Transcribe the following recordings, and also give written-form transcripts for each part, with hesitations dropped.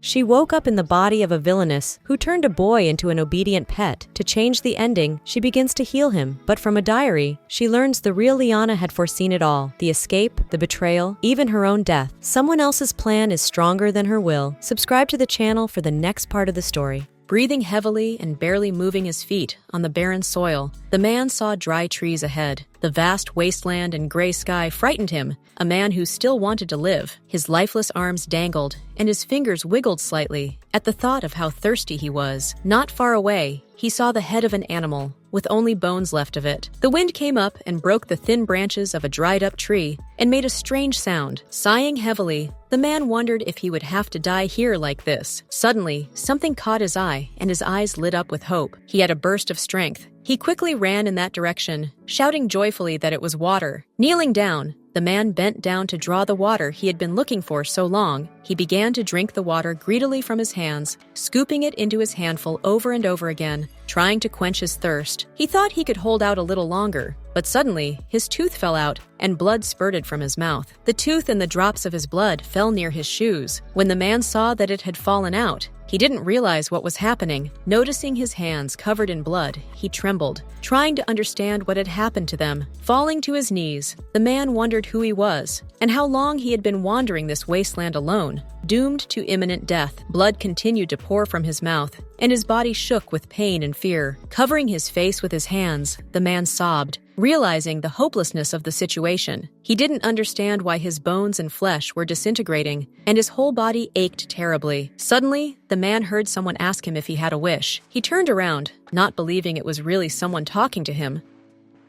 She woke up in the body of a villainess who turned a boy into an obedient pet. To change the ending, she begins to heal him, but from a diary, she learns the real Illeana had foreseen it all. The escape, the betrayal, even her own death. Someone else's plan is stronger than her will. Subscribe to the channel for the next part of the story. Breathing heavily and barely moving his feet on the barren soil, the man saw dry trees ahead. The vast wasteland and gray sky frightened him, a man who still wanted to live. His lifeless arms dangled, and his fingers wiggled slightly at the thought of how thirsty he was. Not far away, he saw the head of an animal, with only bones left of it. The wind came up and broke the thin branches of a dried-up tree and made a strange sound. Sighing heavily, the man wondered if he would have to die here like this. Suddenly, something caught his eye, and his eyes lit up with hope. He had a burst of strength. He quickly ran in that direction, shouting joyfully that it was water. Kneeling down, the man bent down to draw the water he had been looking for so long. He began to drink the water greedily from his hands, scooping it into his handful over and over again, trying to quench his thirst. He thought he could hold out a little longer, but suddenly, his tooth fell out and blood spurted from his mouth. The tooth and the drops of his blood fell near his shoes. When the man saw that it had fallen out, he didn't realize what was happening. Noticing his hands covered in blood, he trembled, trying to understand what had happened to them. Falling to his knees, the man wondered who he was and how long he had been wandering this wasteland alone. Doomed to imminent death, blood continued to pour from his mouth, and his body shook with pain and fear. Covering his face with his hands, the man sobbed, realizing the hopelessness of the situation. He didn't understand why his bones and flesh were disintegrating, and his whole body ached terribly. Suddenly, the man heard someone ask him if he had a wish. He turned around, not believing it was really someone talking to him.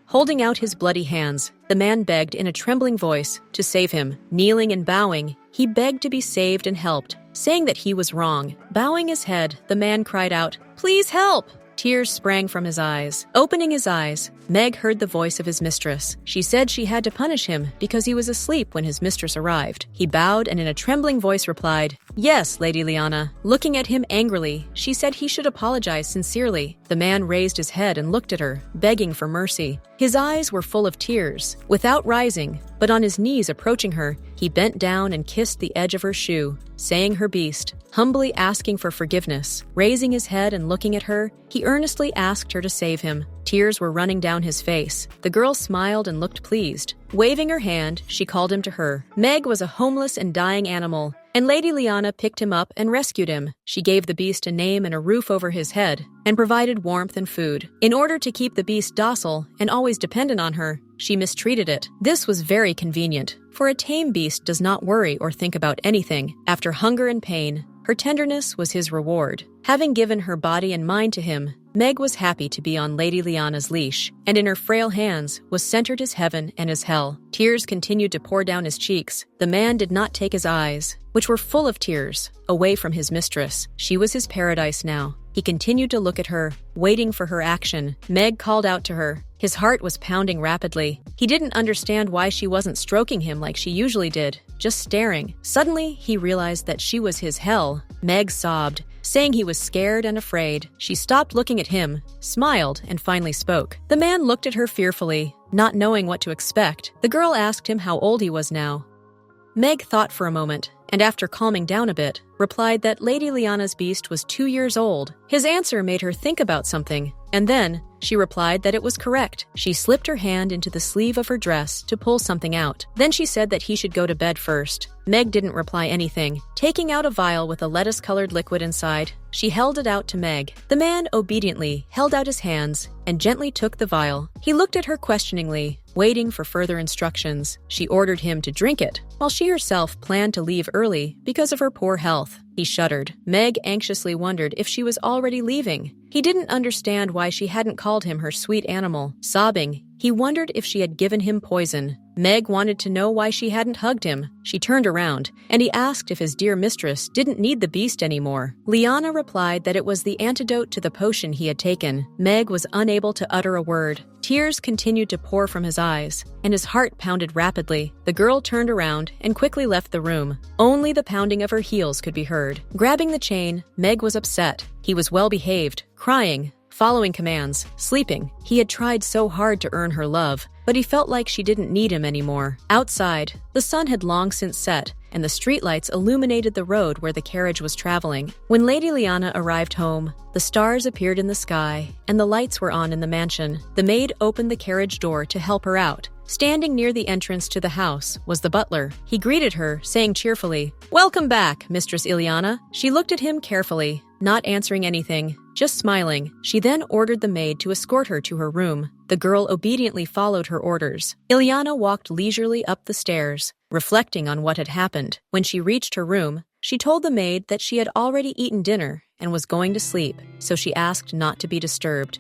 Holding out his bloody hands, the man begged in a trembling voice to save him. Kneeling and bowing, he begged to be saved and helped, saying that he was wrong. Bowing his head, the man cried out, "Please help!" Tears sprang from his eyes. Opening his eyes, Meg heard the voice of his mistress. She said she had to punish him because he was asleep when his mistress arrived. He bowed and in a trembling voice replied, "Yes, Lady Illeana." Looking at him angrily, she said he should apologize sincerely. The man raised his head and looked at her, begging for mercy. His eyes were full of tears. Without rising, but on his knees approaching her, he bent down and kissed the edge of her shoe, saying her beast, humbly asking for forgiveness. Raising his head and looking at her, he earnestly asked her to save him. Tears were running down his face. The girl smiled and looked pleased. Waving her hand, she called him to her. Meg was a homeless and dying animal, and Lady Illeana picked him up and rescued him. She gave the beast a name and a roof over his head, and provided warmth and food. In order to keep the beast docile and always dependent on her, she mistreated it. This was very convenient, for a tame beast does not worry or think about anything. After hunger and pain, her tenderness was his reward. Having given her body and mind to him, Meg was happy to be on Lady Illeana's leash, and in her frail hands was centered his heaven and his hell. Tears continued to pour down his cheeks. The man did not take his eyes, which were full of tears, away from his mistress. She was his paradise now. He continued to look at her, waiting for her action. Meg called out to her. His heart was pounding rapidly. He didn't understand why she wasn't stroking him like she usually did, just staring. Suddenly, he realized that she was his hell. Meg sobbed, saying he was scared and afraid. She stopped looking at him, smiled, and finally spoke. The man looked at her fearfully, not knowing what to expect. The girl asked him how old he was now. Meg thought for a moment, and after calming down a bit, replied that Lady Illeana's beast was 2 years old. His answer made her think about something, and then she replied that it was correct. She slipped her hand into the sleeve of her dress to pull something out. Then she said that he should go to bed first. Meg didn't reply anything. Taking out a vial with a lettuce-colored liquid inside, she held it out to Meg. The man obediently held out his hands and gently took the vial. He looked at her questioningly, waiting for further instructions. She ordered him to drink it, while she herself planned to leave early because of her poor health. He shuddered. Meg anxiously wondered if she was already leaving. He didn't understand why she hadn't called him her sweet animal. Sobbing, he wondered if she had given him poison. Meg wanted to know why she hadn't hugged him. She turned around, and he asked if his dear mistress didn't need the beast anymore. Illeana replied that it was the antidote to the potion he had taken. Meg was unable to utter a word. Tears continued to pour from his eyes, and his heart pounded rapidly. The girl turned around and quickly left the room. Only the pounding of her heels could be heard. Grabbing the chain, Meg was upset. He was well behaved, crying, following commands, sleeping. He had tried so hard to earn her love, but he felt like she didn't need him anymore. Outside, the sun had long since set, and the streetlights illuminated the road where the carriage was traveling. When Lady Illeana arrived home, the stars appeared in the sky, and the lights were on in the mansion. The maid opened the carriage door to help her out. Standing near the entrance to the house was the butler. He greeted her, saying cheerfully, "Welcome back, Mistress Illeana." She looked at him carefully, not answering anything, just smiling. She then ordered the maid to escort her to her room. The girl obediently followed her orders. Illeana walked leisurely up the stairs, reflecting on what had happened. When she reached her room, she told the maid that she had already eaten dinner and was going to sleep, so she asked not to be disturbed.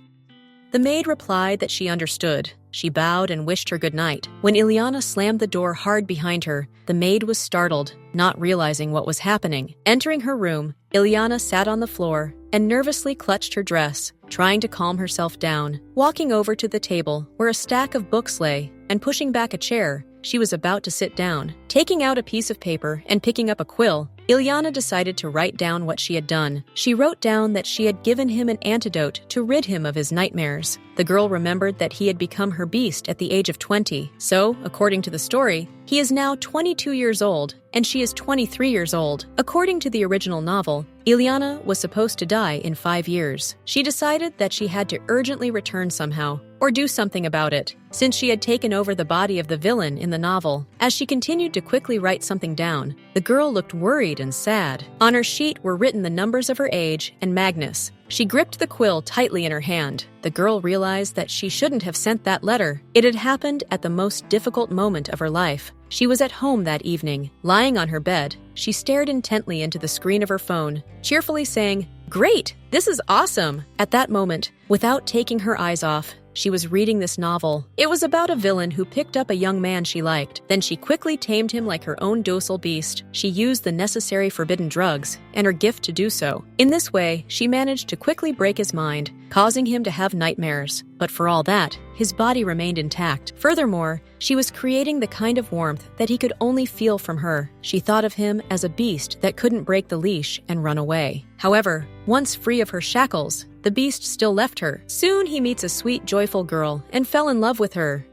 The maid replied that she understood. She bowed and wished her good night. When Illeana slammed the door hard behind her, the maid was startled, not realizing what was happening. Entering her room, Illeana sat on the floor and nervously clutched her dress, trying to calm herself down. Walking over to the table where a stack of books lay and pushing back a chair, she was about to sit down. Taking out a piece of paper and picking up a quill, Illeana decided to write down what she had done. She wrote down that she had given him an antidote to rid him of his nightmares. The girl remembered that he had become her beast at the age of 20. So, according to the story, he is now 22 years old, and she is 23 years old. According to the original novel, Illeana was supposed to die in 5 years. She decided that she had to urgently return somehow, or do something about it, since she had taken over the body of the villain in the novel. As she continued to quickly write something down, the girl looked worried and sad. On her sheet were written the numbers of her age and Magnus. She gripped the quill tightly in her hand. The girl realized that she shouldn't have sent that letter. It had happened at the most difficult moment of her life. She was at home that evening. Lying on her bed, she stared intently into the screen of her phone, cheerfully saying, "Great! This is awesome!" At that moment, without taking her eyes off, she was reading this novel. It was about a villain who picked up a young man she liked. Then she quickly tamed him like her own docile beast. She used the necessary forbidden drugs and her gift to do so. In this way, she managed to quickly break his mind, causing him to have nightmares. But for all that, his body remained intact. Furthermore, she was creating the kind of warmth that he could only feel from her. She thought of him as a beast that couldn't break the leash and run away. However, once free of her shackles, the beast still left her. Soon he meets a sweet, joyful girl and fell in love with her,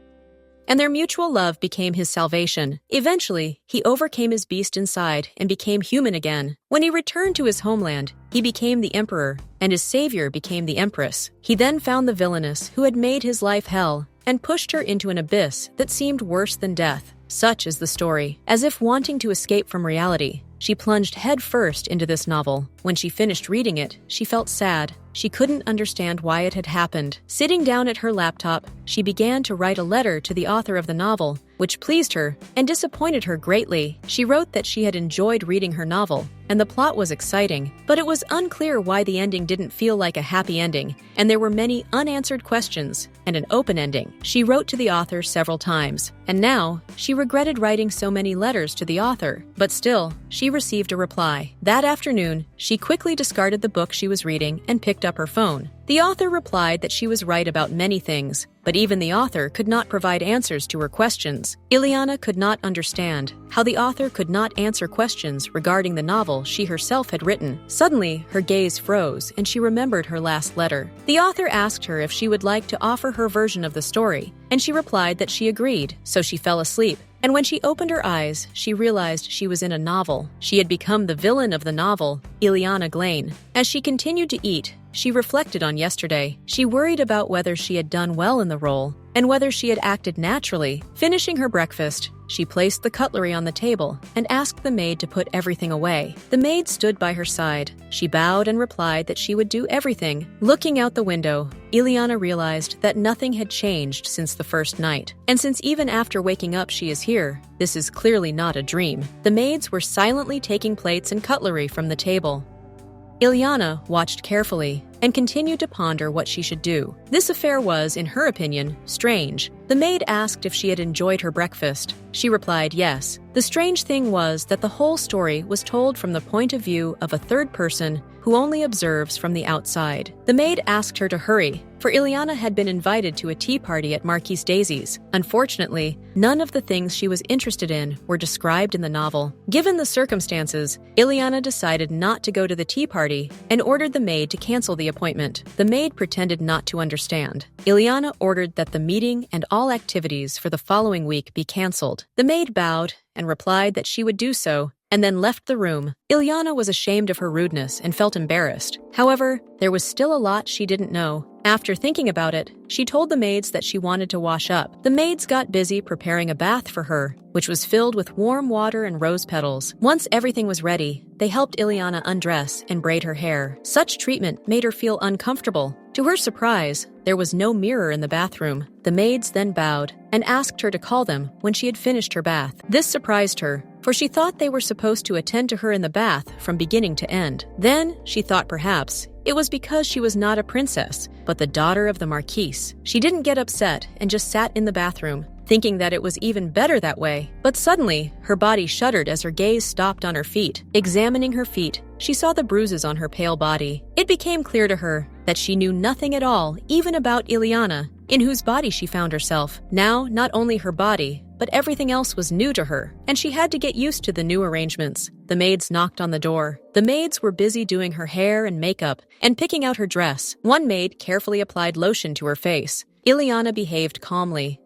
and their mutual love became his salvation. Eventually, he overcame his beast inside and became human again. When he returned to his homeland, he became the emperor, and his savior became the empress. He then found the villainess who had made his life hell and pushed her into an abyss that seemed worse than death. Such is the story. As if wanting to escape from reality, she plunged headfirst into this novel. When she finished reading it, she felt sad. She couldn't understand why it had happened. Sitting down at her laptop, she began to write a letter to the author of the novel, which pleased her and disappointed her greatly. She wrote that she had enjoyed reading her novel, and the plot was exciting, but it was unclear why the ending didn't feel like a happy ending, and there were many unanswered questions and an open ending. She wrote to the author several times, and now she regretted writing so many letters to the author, but still, she received a reply. That afternoon, she quickly discarded the book she was reading and picked up her phone. The author replied that she was right about many things, but even the author could not provide answers to her questions. Illeana could not understand how the author could not answer questions regarding the novel she herself had written. Suddenly, her gaze froze and she remembered her last letter. The author asked her if she would like to offer her version of the story, and she replied that she agreed, so she fell asleep. And when she opened her eyes, she realized she was in a novel. She had become the villain of the novel, Illeana Glenn. As she continued to eat, she reflected on yesterday. She worried about whether she had done well in the role and whether she had acted naturally. Finishing her breakfast, she placed the cutlery on the table and asked the maid to put everything away. The maid stood by her side. She bowed and replied that she would do everything. Looking out the window, Illeana realized that nothing had changed since the first night. And since even after waking up she is here, this is clearly not a dream. The maids were silently taking plates and cutlery from the table. Illeana watched carefully and continued to ponder what she should do. This affair was, in her opinion, strange. The maid asked if she had enjoyed her breakfast. She replied yes. The strange thing was that the whole story was told from the point of view of a third person who only observes from the outside. The maid asked her to hurry, for Illeana had been invited to a tea party at Marquise Daisy's. Unfortunately, none of the things she was interested in were described in the novel. Given the circumstances, Illeana decided not to go to the tea party and ordered the maid to cancel the the appointment. The maid pretended not to understand. Illeana ordered that the meeting and all activities for the following week be cancelled. The maid bowed and replied that she would do so, and then left the room. Illeana was ashamed of her rudeness and felt embarrassed. However, there was still a lot she didn't know. After thinking about it, she told the maids that she wanted to wash up. The maids got busy preparing a bath for her, which was filled with warm water and rose petals. Once everything was ready, they helped Illeana undress and braid her hair. Such treatment made her feel uncomfortable. To her surprise, there was no mirror in the bathroom. The maids then bowed and asked her to call them when she had finished her bath. This surprised her, for she thought they were supposed to attend to her in the bath from beginning to end. Then she thought perhaps it was because she was not a princess, but the daughter of the Marquise. She didn't get upset and just sat in the bathroom, thinking that it was even better that way. But suddenly, her body shuddered as her gaze stopped on her feet. Examining her feet, she saw the bruises on her pale body. It became clear to her that she knew nothing at all, even about Illeana, in whose body she found herself. Now, not only her body, but everything else was new to her, and she had to get used to the new arrangements. The maids knocked on the door. The maids were busy doing her hair and makeup and picking out her dress. One maid carefully applied lotion to her face. Illeana behaved calmly.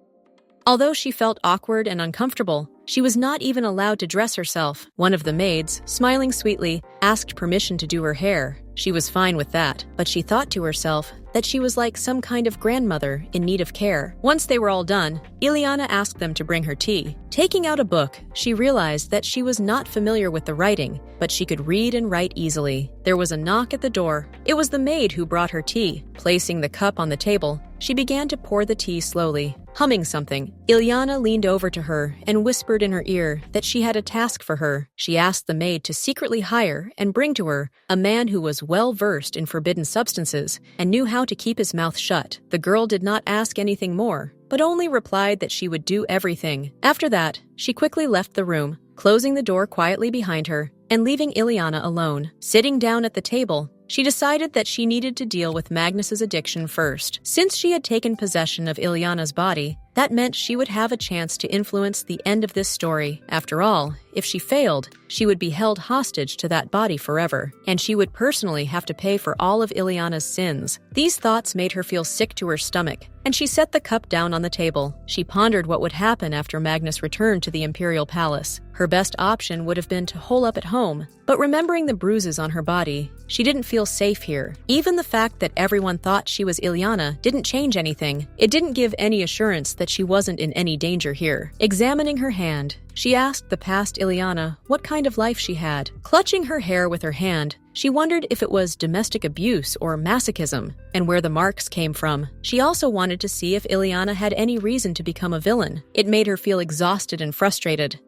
Although she felt awkward and uncomfortable, she was not even allowed to dress herself. One of the maids, smiling sweetly, asked permission to do her hair. She was fine with that, but she thought to herself that she was like some kind of grandmother in need of care. Once they were all done, Illeana asked them to bring her tea. Taking out a book, she realized that she was not familiar with the writing, but she could read and write easily. There was a knock at the door. It was the maid who brought her tea. Placing the cup on the table, she began to pour the tea slowly. Humming something, Illeana leaned over to her and whispered in her ear that she had a task for her. She asked the maid to secretly hire and bring to her a man who was well-versed in forbidden substances and knew how to keep his mouth shut. The girl did not ask anything more, but only replied that she would do everything. After that, she quickly left the room, closing the door quietly behind her and leaving Illeana alone. Sitting down at the table, she decided that she needed to deal with Magnus's addiction first. Since she had taken possession of Illeana's body, that meant she would have a chance to influence the end of this story. After all, if she failed, she would be held hostage to that body forever, and she would personally have to pay for all of Illeana's sins. These thoughts made her feel sick to her stomach, and she set the cup down on the table. She pondered what would happen after Magnus returned to the imperial palace. Her best option would have been to hole up at home, but remembering the bruises on her body, she didn't feel safe here. Even the fact that everyone thought she was Illeana didn't change anything. It didn't give any assurance that she wasn't in any danger here. Examining her hand, she asked the past Illeana what kind of life she had. Clutching her hair with her hand, she wondered if it was domestic abuse or masochism, and where the marks came from. She also wanted to see if Illeana had any reason to become a villain. It made her feel exhausted and frustrated.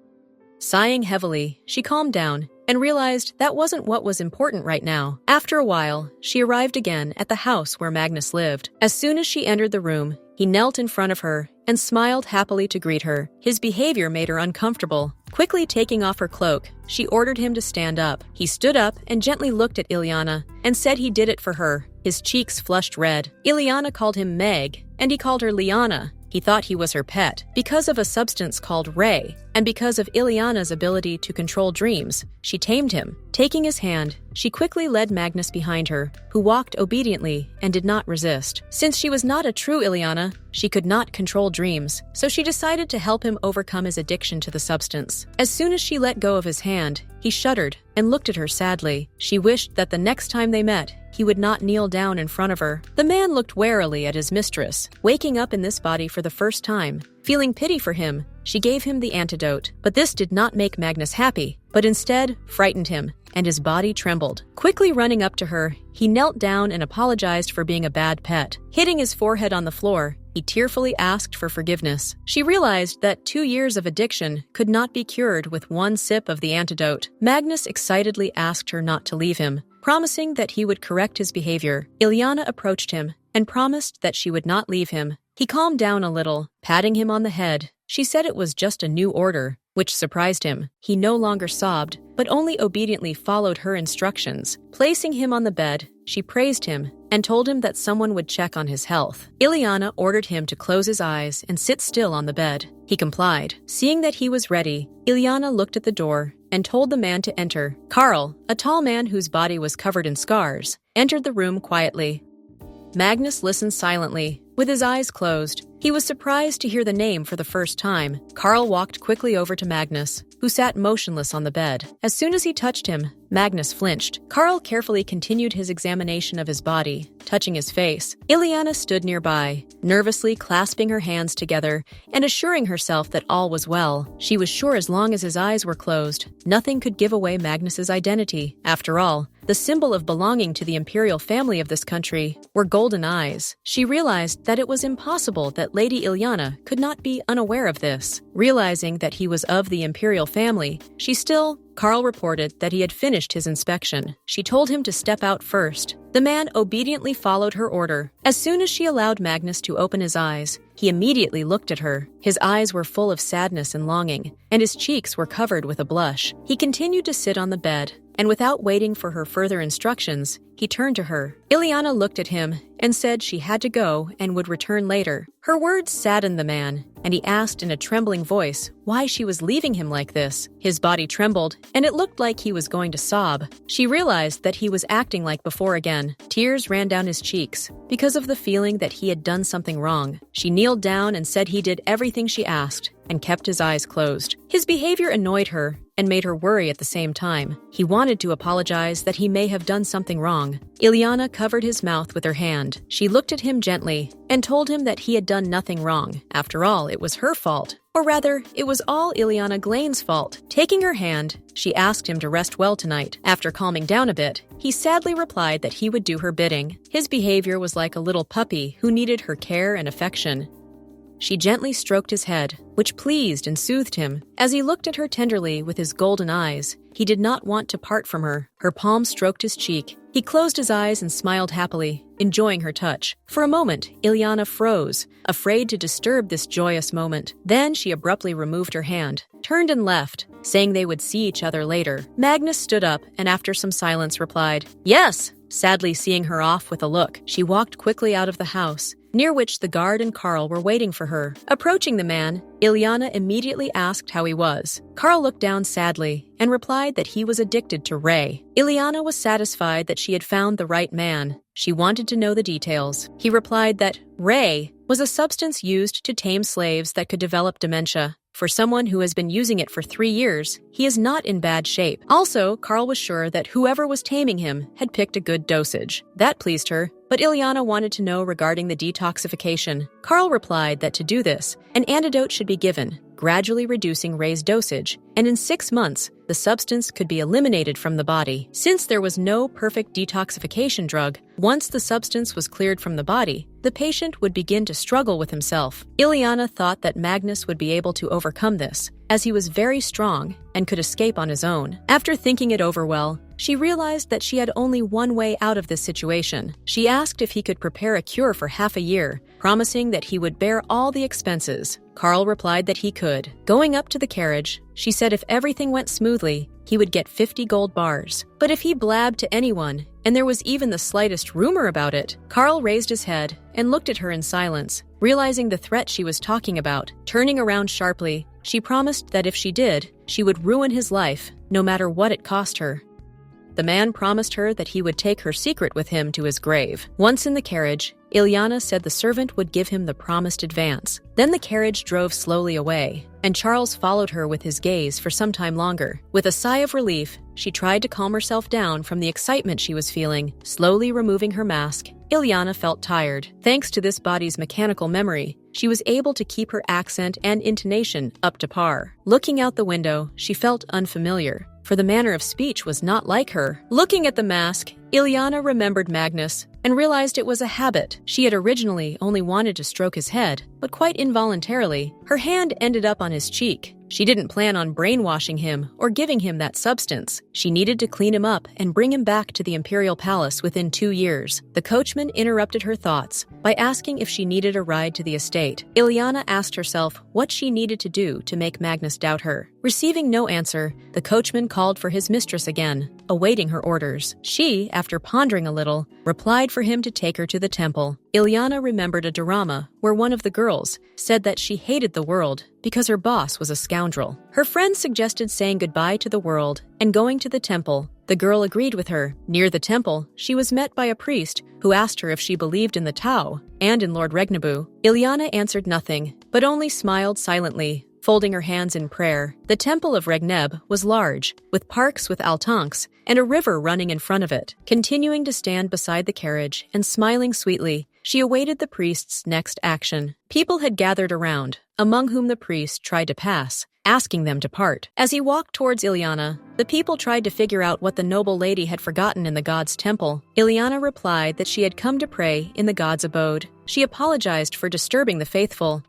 Sighing heavily, she calmed down and realized that wasn't what was important right now. After a while, she arrived again at the house where Magnus lived. As soon as she entered the room, he knelt in front of her and smiled happily to greet her. His behavior made her uncomfortable. Quickly taking off her cloak, she ordered him to stand up. He stood up and gently looked at Illeana and said he did it for her. His cheeks flushed red. Illeana called him Meg, and he called her Liana. He thought he was her pet because of a substance called Ray, and because of Illeana's ability to control dreams, she tamed him. Taking his hand, she quickly led Magnus behind her, who walked obediently and did not resist. Since she was not a true Illeana, she could not control dreams, so she decided to help him overcome his addiction to the substance. As soon as she let go of his hand, he shuddered and looked at her sadly. She wished that the next time they met, he would not kneel down in front of her. The man looked warily at his mistress, waking up in this body for the first time. Feeling pity for him, she gave him the antidote. But this did not make Magnus happy, but instead frightened him, and his body trembled. Quickly running up to her, he knelt down and apologized for being a bad pet. Hitting his forehead on the floor, he tearfully asked for forgiveness. She realized that 2 years of addiction could not be cured with one sip of the antidote. Magnus excitedly asked her not to leave him, promising that he would correct his behavior. Illeana approached him and promised that she would not leave him. He calmed down a little, patting him on the head. She said it was just a new order, which surprised him. He no longer sobbed, but only obediently followed her instructions. Placing him on the bed, she praised him and told him that someone would check on his health. Illeana ordered him to close his eyes and sit still on the bed. He complied. Seeing that he was ready, Illeana looked at the door and told the man to enter. Carl, a tall man whose body was covered in scars, entered the room quietly. Magnus listened silently, with his eyes closed. He was surprised to hear the name for the first time. Carl walked quickly over to Magnus, who sat motionless on the bed. As soon as he touched him, Magnus flinched. Carl carefully continued his examination of his body, touching his face. Illeana stood nearby, nervously clasping her hands together and assuring herself that all was well. She was sure as long as his eyes were closed, nothing could give away Magnus's identity. After all, the symbol of belonging to the imperial family of this country were golden eyes. She realized that it was impossible that Lady Illeana could not be unaware of this. Realizing that he was of the imperial family, Carl reported that he had finished his inspection. She told him to step out first. The man obediently followed her order. As soon as she allowed Magnus to open his eyes, he immediately looked at her. His eyes were full of sadness and longing, and his cheeks were covered with a blush. He continued to sit on the bed, and without waiting for her further instructions, he turned to her. Illeana looked at him and said she had to go and would return later. Her words saddened the man, and he asked in a trembling voice why she was leaving him like this. His body trembled, and it looked like he was going to sob. She realized that he was acting like before again. Tears ran down his cheeks because of the feeling that he had done something wrong. She kneeled down and said he did everything she asked and kept his eyes closed. His behavior annoyed her and made her worry at the same time. He wanted to apologize that he may have done something wrong. Illeana covered his mouth with her hand. She looked at him gently and told him that he had done nothing wrong. After all, it was her fault. Or rather, it was all Illeana Glenn's fault. Taking her hand, she asked him to rest well tonight. After calming down a bit, he sadly replied that he would do her bidding. His behavior was like a little puppy who needed her care and affection. She gently stroked his head, which pleased and soothed him. As he looked at her tenderly with his golden eyes, he did not want to part from her. Her palm stroked his cheek. He closed his eyes and smiled happily, enjoying her touch. For a moment, Illeana froze, afraid to disturb this joyous moment. Then she abruptly removed her hand, turned and left, saying they would see each other later. Magnus stood up and after some silence replied, "Yes," sadly seeing her off with a look. She walked quickly out of the house, near which the guard and Carl were waiting for her. Approaching the man, Illeana immediately asked how he was. Carl looked down sadly and replied that he was addicted to Ray. Illeana was satisfied that she had found the right man. She wanted to know the details. He replied that Ray was a substance used to tame slaves that could develop dementia. For someone who has been using it for 3 years, he is not in bad shape. Also, Carl was sure that whoever was taming him had picked a good dosage. That pleased her, but Illeana wanted to know regarding the detoxification. Carl replied that to do this, an antidote should be given, gradually reducing Ray's dosage, and in 6 months, the substance could be eliminated from the body. Since there was no perfect detoxification drug, once the substance was cleared from the body, the patient would begin to struggle with himself. Illeana thought that Magnus would be able to overcome this, as he was very strong and could escape on his own. After thinking it over well, she realized that she had only one way out of this situation. She asked if he could prepare a cure for half a year, promising that he would bear all the expenses. Carl replied that he could. Going up to the carriage, she said if everything went smoothly, he would get 50 gold bars. But if he blabbed to anyone, and there was even the slightest rumor about it, Carl raised his head and looked at her in silence, realizing the threat she was talking about. Turning around sharply, she promised that if she did, she would ruin his life, no matter what it cost her. The man promised her that he would take her secret with him to his grave. Once in the carriage, Illeana said the servant would give him the promised advance. Then the carriage drove slowly away, and Charles followed her with his gaze for some time longer. With a sigh of relief, she tried to calm herself down from the excitement she was feeling. Slowly removing her mask, Illeana felt tired. Thanks to this body's mechanical memory, she was able to keep her accent and intonation up to par. Looking out the window, she felt unfamiliar, for the manner of speech was not like her. Looking at the mask, Illeana remembered Magnus and realized it was a habit. She had originally only wanted to stroke his head, but quite involuntarily, her hand ended up on his cheek. She didn't plan on brainwashing him or giving him that substance. She needed to clean him up and bring him back to the imperial palace within 2 years. The coachman interrupted her thoughts by asking if she needed a ride to the estate. Illeana asked herself what she needed to do to make Magnus doubt her. Receiving no answer, the coachman called for his mistress again. awaiting her orders. She, after pondering a little, replied for him to take her to the temple. Illeana remembered a drama where one of the girls said that she hated the world because her boss was a scoundrel. Her friend suggested saying goodbye to the world and going to the temple. The girl agreed with her. Near the temple, she was met by a priest who asked her if she believed in the Tao and in Lord Regnebu. Illeana answered nothing, but only smiled silently, folding her hands in prayer. The temple of Regneb was large, with parks with altanks and a river running in front of it. Continuing to stand beside the carriage and smiling sweetly, she awaited the priest's next action. People had gathered around, among whom the priest tried to pass, asking them to part. As he walked towards Illeana, the people tried to figure out what the noble lady had forgotten in the god's temple. Illeana replied that she had come to pray in the god's abode. She apologized for disturbing the faithful.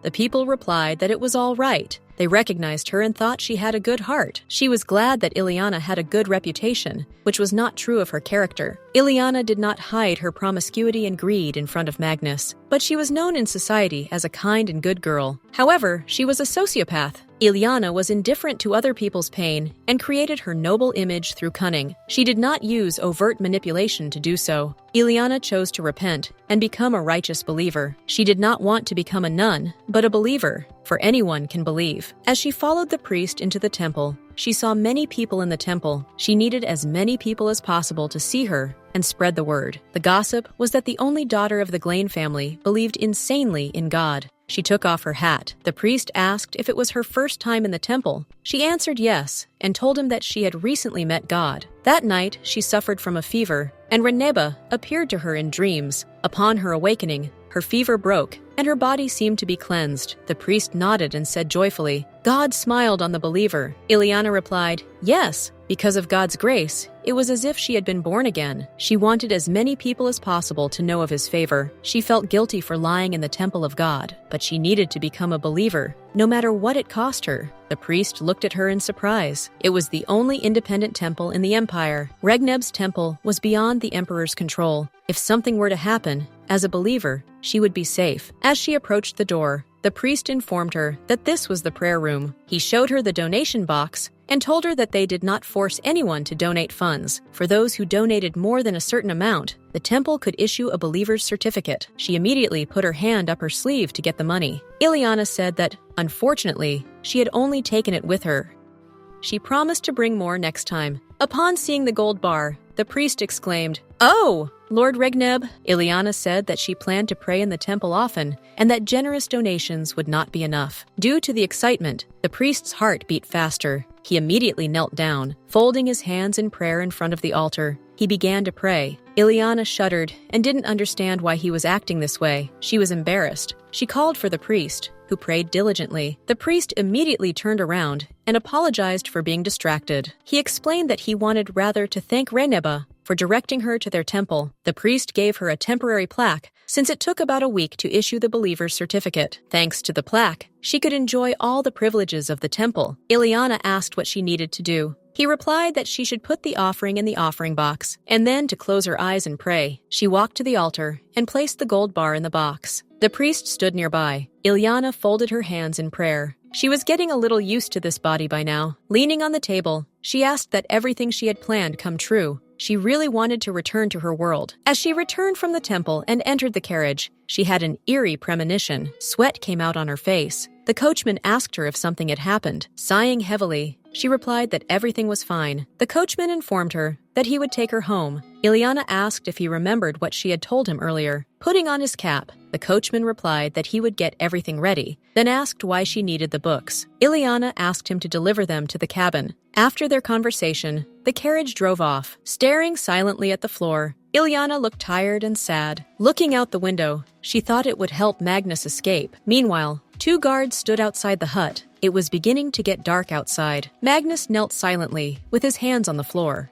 The people replied that it was all right. They recognized her and thought she had a good heart. She was glad that Illeana had a good reputation, which was not true of her character. Illeana did not hide her promiscuity and greed in front of Magnus, but she was known in society as a kind and good girl. However, she was a sociopath. Illeana was indifferent to other people's pain and created her noble image through cunning. She did not use overt manipulation to do so. Illeana chose to repent and become a righteous believer. She did not want to become a nun, but a believer, for anyone can believe. As she followed the priest into the temple, she saw many people in the temple. She needed as many people as possible to see her and spread the word. The gossip was that the only daughter of the Glenn family believed insanely in God. She took off her hat. The priest asked if it was her first time in the temple. She answered yes, and told him that she had recently met God. That night, she suffered from a fever, and Reneba appeared to her in dreams. Upon her awakening, her fever broke, and her body seemed to be cleansed. The priest nodded and said joyfully, "God smiled on the believer." Illeana replied, "Yes, because of God's grace, it was as if she had been born again." She wanted as many people as possible to know of his favor. She felt guilty for lying in the temple of God, but she needed to become a believer, no matter what it cost her. The priest looked at her in surprise. It was the only independent temple in the empire. Regneb's temple was beyond the emperor's control. If something were to happen, as a believer, she would be safe. As she approached the door, the priest informed her that this was the prayer room. He showed her the donation box and told her that they did not force anyone to donate funds. For those who donated more than a certain amount, the temple could issue a believer's certificate. She immediately put her hand up her sleeve to get the money. Illeana said that, unfortunately, she had only taken it with her. She promised to bring more next time. Upon seeing the gold bar, the priest exclaimed, "Oh, Lord Regneb!" Illeana said that she planned to pray in the temple often and that generous donations would not be enough. Due to the excitement, the priest's heart beat faster. He immediately knelt down, folding his hands in prayer in front of the altar. He began to pray. Illeana shuddered and didn't understand why he was acting this way. She was embarrassed. She called for the priest, who prayed diligently. The priest immediately turned around and apologized for being distracted. He explained that he wanted rather to thank Reneba for directing her to their temple. The priest gave her a temporary plaque, since it took about a week to issue the believer's certificate. Thanks to the plaque, she could enjoy all the privileges of the temple. Illeana asked what she needed to do. He replied that she should put the offering in the offering box, and then to close her eyes and pray. She walked to the altar and placed the gold bar in the box. The priest stood nearby. Illeana folded her hands in prayer. She was getting a little used to this body by now. Leaning on the table, she asked that everything she had planned come true. She really wanted to return to her world. As she returned from the temple and entered the carriage, she had an eerie premonition. Sweat came out on her face. The coachman asked her if something had happened. Sighing heavily, she replied that everything was fine. The coachman informed her that he would take her home. Illeana asked if he remembered what she had told him earlier. Putting on his cap, the coachman replied that he would get everything ready, then asked why she needed the books. Illeana asked him to deliver them to the cabin. After their conversation, the carriage drove off. Staring silently at the floor, Illeana looked tired and sad. Looking out the window, she thought it would help Magnus escape. Meanwhile, 2 guards stood outside the hut. It was beginning to get dark outside. Magnus knelt silently, with his hands on the floor.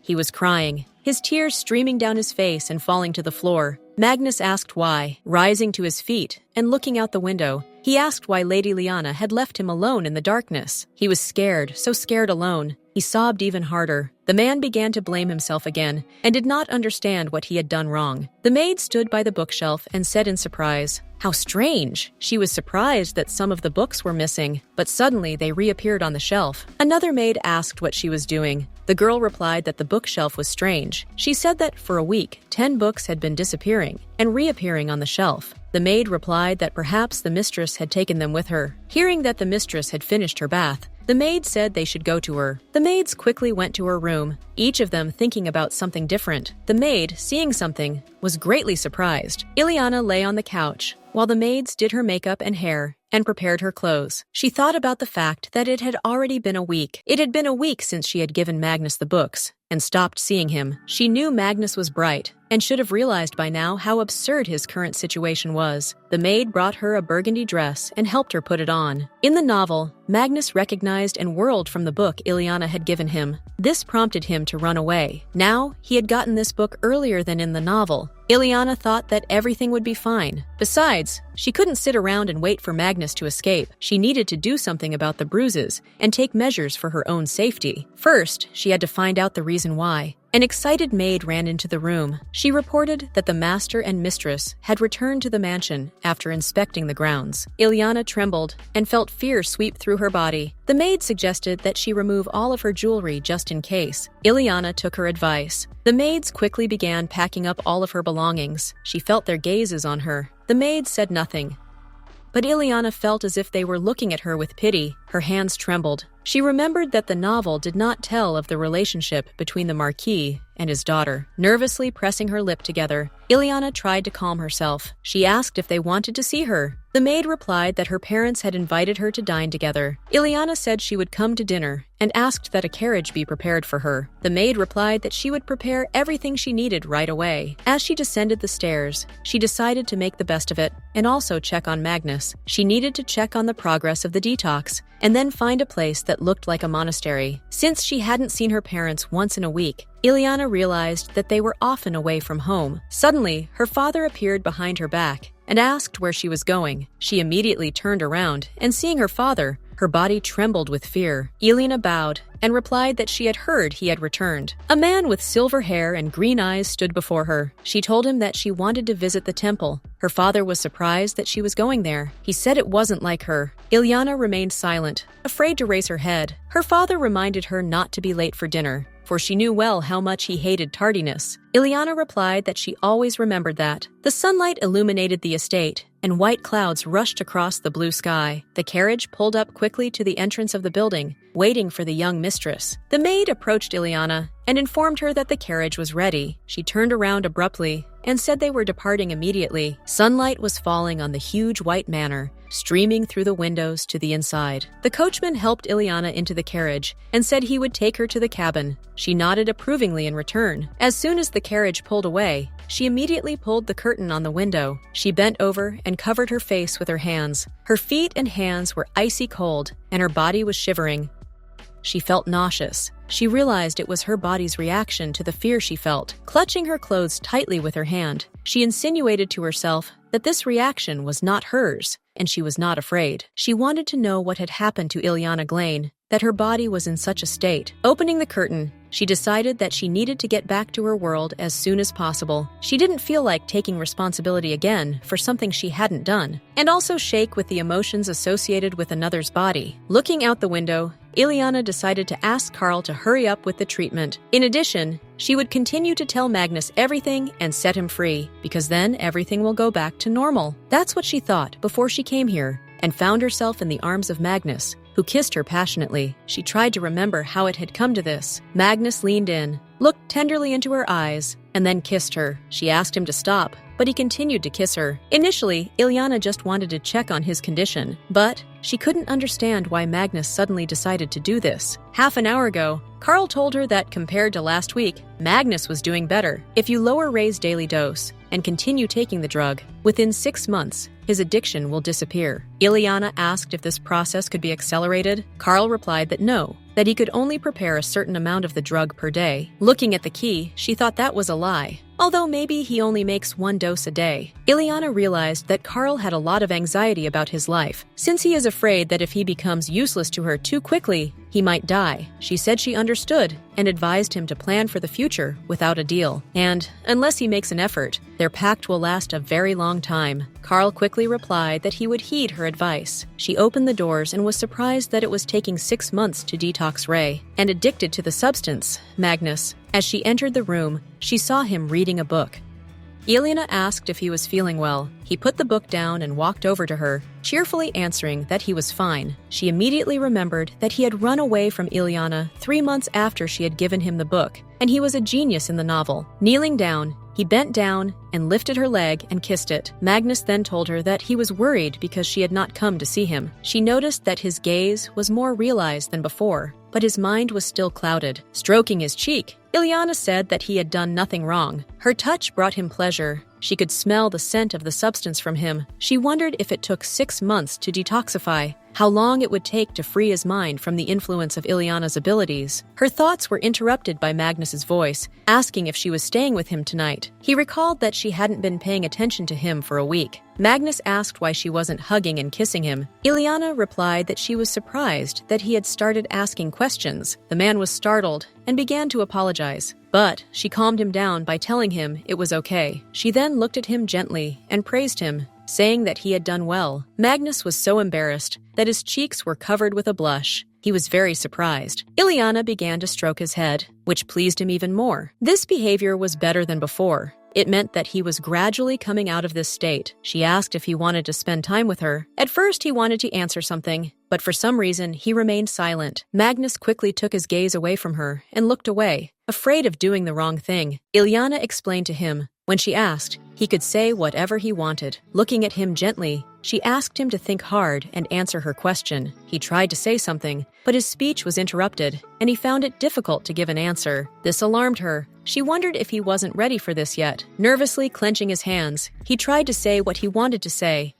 He was crying, his tears streaming down his face and falling to the floor. Magnus asked why. Rising to his feet and looking out the window, he asked why Lady Illeana had left him alone in the darkness. He was scared, so scared alone. He sobbed even harder. The man began to blame himself again and did not understand what he had done wrong. The maid stood by the bookshelf and said in surprise, "How strange." She was surprised that some of the books were missing, but suddenly they reappeared on the shelf. Another maid asked what she was doing. The girl replied that the bookshelf was strange. She said that for a week, 10 books had been disappearing and reappearing on the shelf. The maid replied that perhaps the mistress had taken them with her. Hearing that the mistress had finished her bath, the maid said they should go to her. The maids quickly went to her room, each of them thinking about something different. The maid, seeing something, was greatly surprised. Illeana lay on the couch, while the maids did her makeup and hair and prepared her clothes. She thought about the fact that it had already been a week. It had been a week since she had given Magnus the books and stopped seeing him. She knew Magnus was bright and should have realized by now how absurd his current situation was. The maid brought her a burgundy dress and helped her put it on. In the novel, Magnus recognized and whirled from the book Illeana had given him. This prompted him to run away. Now, he had gotten this book earlier than in the novel. Illeana thought that everything would be fine. Besides, she couldn't sit around and wait for Magnus to escape. She needed to do something about the bruises and take measures for her own safety. First, she had to find out the reason why. An excited maid ran into the room. She reported that the master and mistress had returned to the mansion after inspecting the grounds. Illeana trembled and felt fear sweep through her body. The maid suggested that she remove all of her jewelry just in case. Illeana took her advice. The maids quickly began packing up all of her belongings. She felt their gazes on her. The maids said nothing, but Illeana felt as if they were looking at her with pity. Her hands trembled. She remembered that the novel did not tell of the relationship between the Marquis and his daughter. Nervously pressing her lip together, Illeana tried to calm herself. She asked if they wanted to see her. The maid replied that her parents had invited her to dine together. Illeana said she would come to dinner and asked that a carriage be prepared for her. The maid replied that she would prepare everything she needed right away. As she descended the stairs, she decided to make the best of it and also check on Magnus. She needed to check on the progress of the detox and then find a place that looked like a monastery. Since she hadn't seen her parents once in a week, Illeana realized that they were often away from home. Suddenly, her father appeared behind her back and asked where she was going. She immediately turned around, and seeing her father, her body trembled with fear. Illeana bowed and replied that she had heard he had returned. A man with silver hair and green eyes stood before her. She told him that she wanted to visit the temple. Her father was surprised that she was going there. He said it wasn't like her. Illeana remained silent, afraid to raise her head. Her father reminded her not to be late for dinner, for she knew well how much he hated tardiness. Illeana replied that she always remembered that. The sunlight illuminated the estate, and white clouds rushed across the blue sky. The carriage pulled up quickly to the entrance of the building, waiting for the young mistress. The maid approached Illeana and informed her that the carriage was ready. She turned around abruptly and said they were departing immediately. Sunlight was falling on the huge white manor, streaming through the windows to the inside. The coachman helped Illeana into the carriage and said he would take her to the cabin. She nodded approvingly in return. As soon as the carriage pulled away, she immediately pulled the curtain on the window. She bent over and covered her face with her hands. Her feet and hands were icy cold, and her body was shivering. She felt nauseous. She realized it was her body's reaction to the fear she felt. Clutching her clothes tightly with her hand, she insinuated to herself that this reaction was not hers, and she was not afraid. She wanted to know what had happened to Illeana Glenn, that her body was in such a state. Opening the curtain, she decided that she needed to get back to her world as soon as possible. She didn't feel like taking responsibility again for something she hadn't done, and also shake with the emotions associated with another's body. Looking out the window, Illeana decided to ask Carl to hurry up with the treatment. In addition, she would continue to tell Magnus everything and set him free, because then everything will go back to normal. That's what she thought before she came here, and found herself in the arms of Magnus, who kissed her passionately. She tried to remember how it had come to this. Magnus leaned in, looked tenderly into her eyes, and then kissed her. She asked him to stop, but he continued to kiss her. Initially, Illeana just wanted to check on his condition, but she couldn't understand why Magnus suddenly decided to do this. Half an hour ago, Carl told her that compared to last week, Magnus was doing better. If you lower Ray's daily dose and continue taking the drug, within 6 months, his addiction will disappear. Illeana asked if this process could be accelerated. Carl replied that no, that he could only prepare a certain amount of the drug per day. Looking at the key, she thought that was a lie. although maybe he only makes 1 dose a day. Illeana realized that Carl had a lot of anxiety about his life, since he is afraid that if he becomes useless to her too quickly, he might die. She said she understood and advised him to plan for the future without a deal. And, unless he makes an effort, their pact will last a very long time. Carl quickly replied that he would heed her advice. She opened the doors and was surprised that it was taking 6 months to detox Ray, and addicted to the substance, Magnus. As she entered the room, she saw him reading a book. Illeana asked if he was feeling well. He put the book down and walked over to her, cheerfully answering that he was fine. She immediately remembered that he had run away from Illeana 3 months after she had given him the book, and he was a genius in the novel. Kneeling down, he bent down and lifted her leg and kissed it. Magnus then told her that he was worried because she had not come to see him. She noticed that his gaze was more realized than before, but his mind was still clouded. Stroking his cheek, Illeana said that he had done nothing wrong. Her touch brought him pleasure. She could smell the scent of the substance from him. She wondered if it took 6 months to detoxify, how long it would take to free his mind from the influence of Illeana's abilities. Her thoughts were interrupted by Magnus's voice, asking if she was staying with him tonight. He recalled that she hadn't been paying attention to him for a week. Magnus asked why she wasn't hugging and kissing him. Illeana replied that she was surprised that he had started asking questions. The man was startled and began to apologize, but she calmed him down by telling him it was okay. She then looked at him gently and praised him, saying that he had done well. Magnus was so embarrassed that his cheeks were covered with a blush. He was very surprised. Illeana began to stroke his head, which pleased him even more. This behavior was better than before. It meant that he was gradually coming out of this state. She asked if he wanted to spend time with her. At first, he wanted to answer something, but for some reason, he remained silent. Magnus quickly took his gaze away from her and looked away, afraid of doing the wrong thing. Illeana explained to him. When she asked, he could say whatever he wanted. Looking at him gently, she asked him to think hard and answer her question. He tried to say something, but his speech was interrupted, and he found it difficult to give an answer. This alarmed her. She wondered if he wasn't ready for this yet. Nervously clenching his hands, he tried to say what he wanted to say,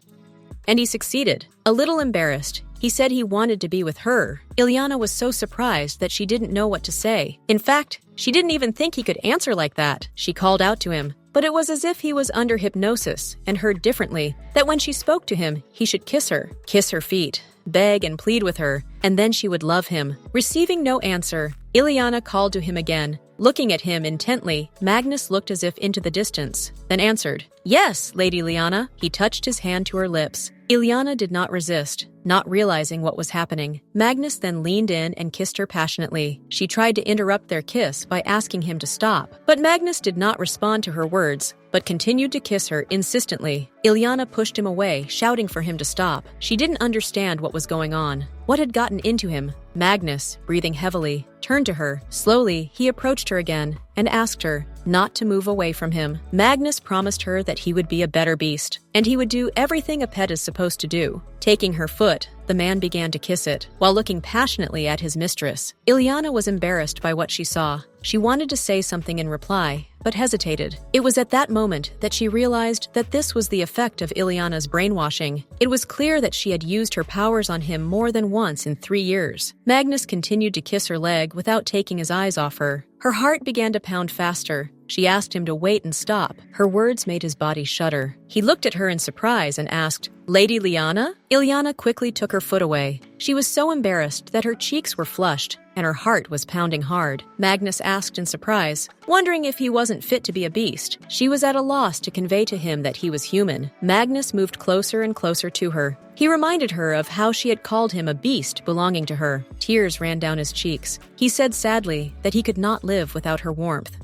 and he succeeded. A little embarrassed, he said he wanted to be with her. Illeana was so surprised that she didn't know what to say. In fact, she didn't even think he could answer like that. She called out to him, but it was as if he was under hypnosis and heard differently, that when she spoke to him, he should kiss her feet, beg and plead with her, and then she would love him. Receiving no answer, Illeana called to him again. Looking at him intently, Magnus looked as if into the distance, then answered, "Yes, Lady Illeana." He touched his hand to her lips. Illeana did not resist, not realizing what was happening. Magnus then leaned in and kissed her passionately. She tried to interrupt their kiss by asking him to stop, but Magnus did not respond to her words, but continued to kiss her insistently. Illeana pushed him away, shouting for him to stop. She didn't understand what was going on. What had gotten into him? Magnus, breathing heavily, turned to her. Slowly, he approached her again and asked her not to move away from him. Magnus promised her that he would be a better beast, and he would do everything a pet is supposed to do. Taking her foot, the man began to kiss it, while looking passionately at his mistress. Illeana was embarrassed by what she saw. She wanted to say something in reply, but hesitated. It was at that moment that she realized that this was the effect of Illeana's brainwashing. It was clear that she had used her powers on him more than once in 3 years. Magnus continued to kiss her leg without taking his eyes off her. Her heart began to pound faster. She asked him to wait and stop. Her words made his body shudder. He looked at her in surprise and asked, "Lady Illeana?" Illeana quickly took her foot away. She was so embarrassed that her cheeks were flushed and her heart was pounding hard. Magnus asked in surprise, wondering if he wasn't fit to be a beast. She was at a loss to convey to him that he was human. Magnus moved closer and closer to her. He reminded her of how she had called him a beast belonging to her. Tears ran down his cheeks. He said sadly that he could not live without her warmth,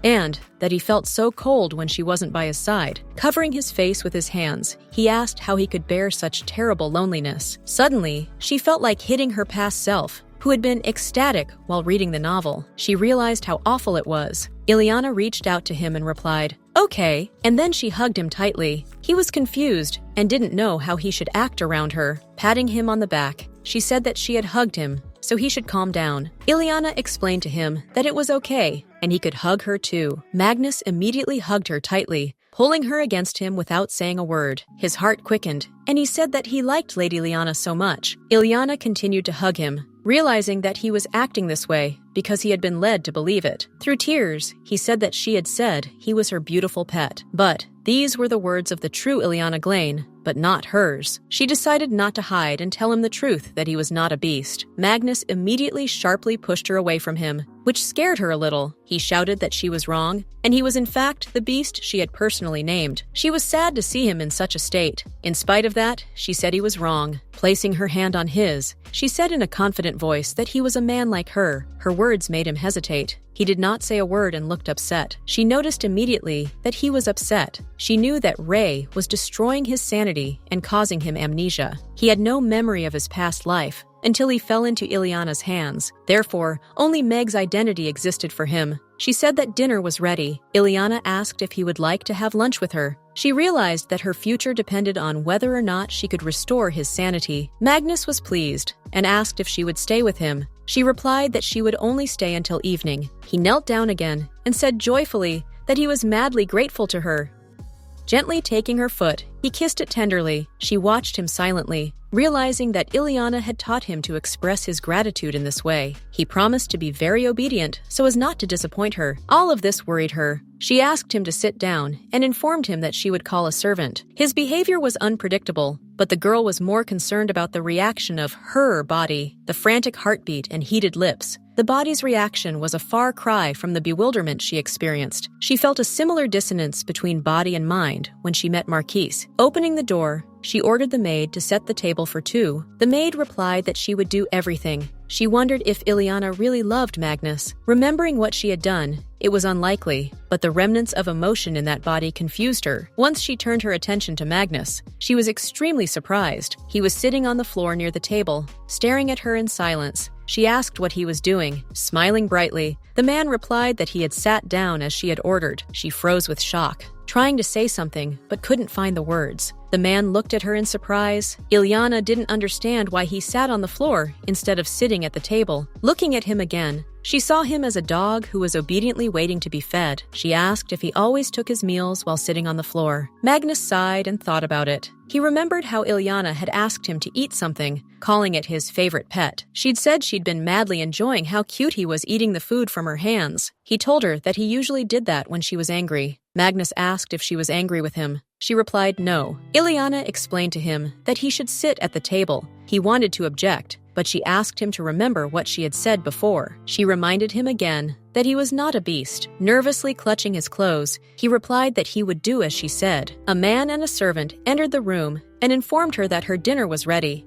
and that he felt so cold when she wasn't by his side. Covering his face with his hands, he asked how he could bear such terrible loneliness. Suddenly, she felt like hitting her past self, who had been ecstatic while reading the novel. She realized how awful it was. Illeana reached out to him and replied, "Okay," and then she hugged him tightly. He was confused and didn't know how he should act around her. Patting him on the back, she said that she had hugged him, so he should calm down. Illeana explained to him that it was okay, and he could hug her too. Magnus immediately hugged her tightly, pulling her against him without saying a word. His heart quickened, and he said that he liked Lady Illeana so much. Illeana continued to hug him, realizing that he was acting this way because he had been led to believe it. Through tears, he said that she had said he was her beautiful pet. But these were the words of the true Illeana Glenn, but not hers. She decided not to hide and tell him the truth that he was not a beast. Magnus immediately sharply pushed her away from him, which scared her a little. He shouted that she was wrong, and he was in fact the beast she had personally named. She was sad to see him in such a state. In spite of that, she said he was wrong. Placing her hand on his, she said in a confident voice that he was a man like her. Her words made him hesitate. He did not say a word and looked upset. She noticed immediately that he was upset. She knew that Ray was destroying his sanity and causing him amnesia. He had no memory of his past life until he fell into Illeana's hands. Therefore, only Meg's identity existed for him. She said that dinner was ready. Illeana asked if he would like to have lunch with her. She realized that her future depended on whether or not she could restore his sanity. Magnus was pleased and asked if she would stay with him. She replied that she would only stay until evening. He knelt down again and said joyfully that he was madly grateful to her. Gently taking her foot, he kissed it tenderly. She watched him silently, realizing that Illeana had taught him to express his gratitude in this way. He promised to be very obedient so as not to disappoint her. All of this worried her. She asked him to sit down and informed him that she would call a servant. His behavior was unpredictable, but the girl was more concerned about the reaction of her body, the frantic heartbeat and heated lips. The body's reaction was a far cry from the bewilderment she experienced. She felt a similar dissonance between body and mind when she met Marquise. Opening the door, she ordered the maid to set the table for two. The maid replied that she would do everything. She wondered if Illeana really loved Magnus. Remembering what she had done, it was unlikely, but the remnants of emotion in that body confused her. Once she turned her attention to Magnus, she was extremely surprised. He was sitting on the floor near the table, staring at her in silence. She asked what he was doing, smiling brightly. The man replied that he had sat down as she had ordered. She froze with shock, trying to say something, but couldn't find the words. The man looked at her in surprise. Illeana didn't understand why he sat on the floor instead of sitting at the table. Looking at him again, she saw him as a dog who was obediently waiting to be fed. She asked if he always took his meals while sitting on the floor. Magnus sighed and thought about it. He remembered how Illeana had asked him to eat something, calling it his favorite pet. She'd said she'd been madly enjoying how cute he was eating the food from her hands. He told her that he usually did that when she was angry. Magnus asked if she was angry with him. She replied no. Illeana explained to him that he should sit at the table. He wanted to object, but she asked him to remember what she had said before. She reminded him again that he was not a beast. Nervously clutching his clothes, he replied that he would do as she said. A man and a servant entered the room and informed her that her dinner was ready.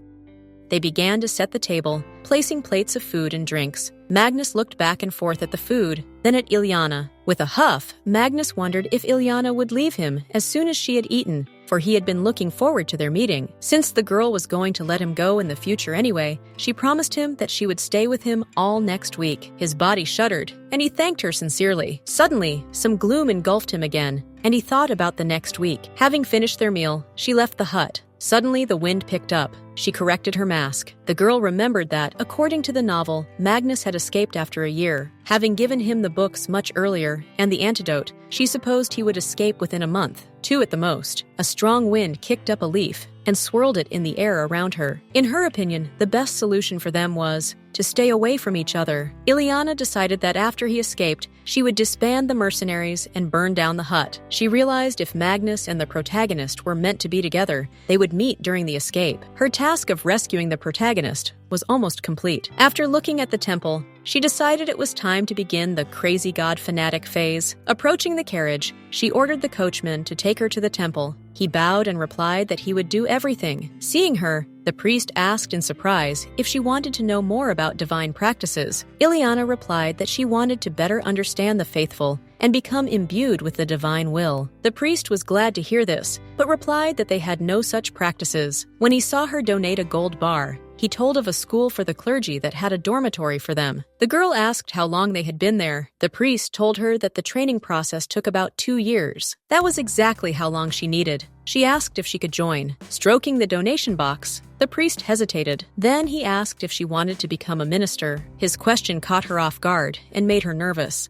They began to set the table, placing plates of food and drinks. Magnus looked back and forth at the food, then at Illeana. With a huff, Magnus wondered if Illeana would leave him as soon as she had eaten, for he had been looking forward to their meeting. Since the girl was going to let him go in the future anyway, she promised him that she would stay with him all next week. His body shuddered, and he thanked her sincerely. Suddenly, some gloom engulfed him again, and he thought about the next week. Having finished their meal, she left the hut. Suddenly, the wind picked up. She corrected her mask. The girl remembered that, according to the novel, Magnus had escaped after a year. Having given him the books much earlier and the antidote, she supposed he would escape within a month, 2 at the most. A strong wind kicked up a leaf and swirled it in the air around her. In her opinion, the best solution for them was to stay away from each other. Illeana decided that after he escaped, she would disband the mercenaries and burn down the hut. She realized if Magnus and the protagonist were meant to be together, they would meet during the escape. Her task of rescuing the protagonist was almost complete. After looking at the temple, she decided it was time to begin the crazy god fanatic phase. Approaching the carriage, she ordered the coachman to take her to the temple. He bowed and replied that he would do everything. Seeing her, the priest asked in surprise if she wanted to know more about divine practices. Illeana replied that she wanted to better understand the faithful and become imbued with the divine will. The priest was glad to hear this, but replied that they had no such practices. When he saw her donate a gold bar, he told of a school for the clergy that had a dormitory for them. The girl asked how long they had been there. The priest told her that the training process took about 2 years. That was exactly how long she needed. She asked if she could join. Stroking the donation box, the priest hesitated. Then he asked if she wanted to become a minister. His question caught her off guard and made her nervous.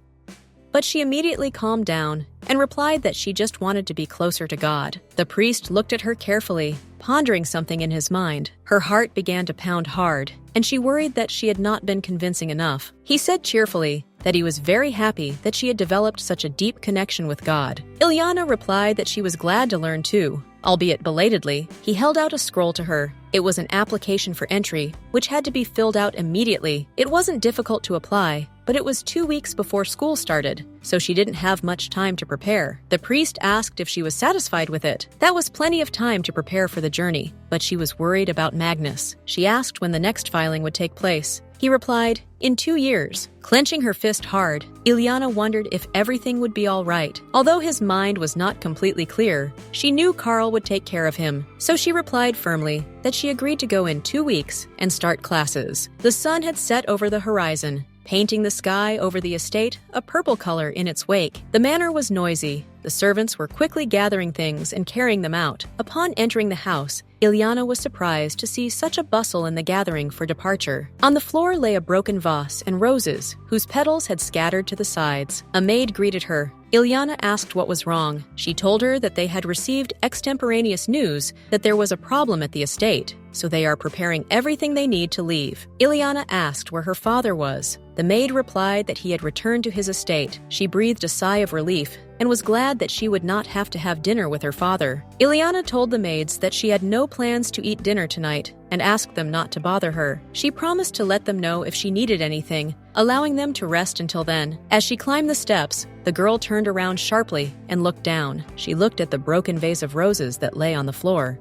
But she immediately calmed down and and replied that she just wanted to be closer to God. The priest looked at her carefully, pondering something in his mind. Her heart began to pound hard, and she worried that she had not been convincing enough. He said cheerfully that he was very happy that she had developed such a deep connection with God. Illeana replied that she was glad to learn too. Albeit belatedly, he held out a scroll to her. It was an application for entry, which had to be filled out immediately. It wasn't difficult to apply, but it was 2 weeks before school started, so she didn't have much time to prepare. The priest asked if she was satisfied with it. That was plenty of time to prepare for the journey, but she was worried about Magnus. She asked when the next filing would take place. He replied, in 2 years. Clenching her fist hard, Illeana wondered if everything would be all right. Although his mind was not completely clear, she knew Carl would take care of him, so she replied firmly that she agreed to go in 2 weeks and start classes. The sun had set over the horizon, painting the sky over the estate a purple color in its wake. The manor was noisy. The servants were quickly gathering things and carrying them out. Upon entering the house, Illeana was surprised to see such a bustle in the gathering for departure. On the floor lay a broken vase and roses, whose petals had scattered to the sides. A maid greeted her. Illeana asked what was wrong. She told her that they had received extemporaneous news that there was a problem at the estate, so they are preparing everything they need to leave. Illeana asked where her father was. The maid replied that he had returned to his estate. She breathed a sigh of relief and was glad that she would not have to have dinner with her father. Illeana told the maids that she had no plans to eat dinner tonight and asked them not to bother her. She promised to let them know if she needed anything, allowing them to rest until then. As she climbed the steps, the girl turned around sharply and looked down. She looked at the broken vase of roses that lay on the floor.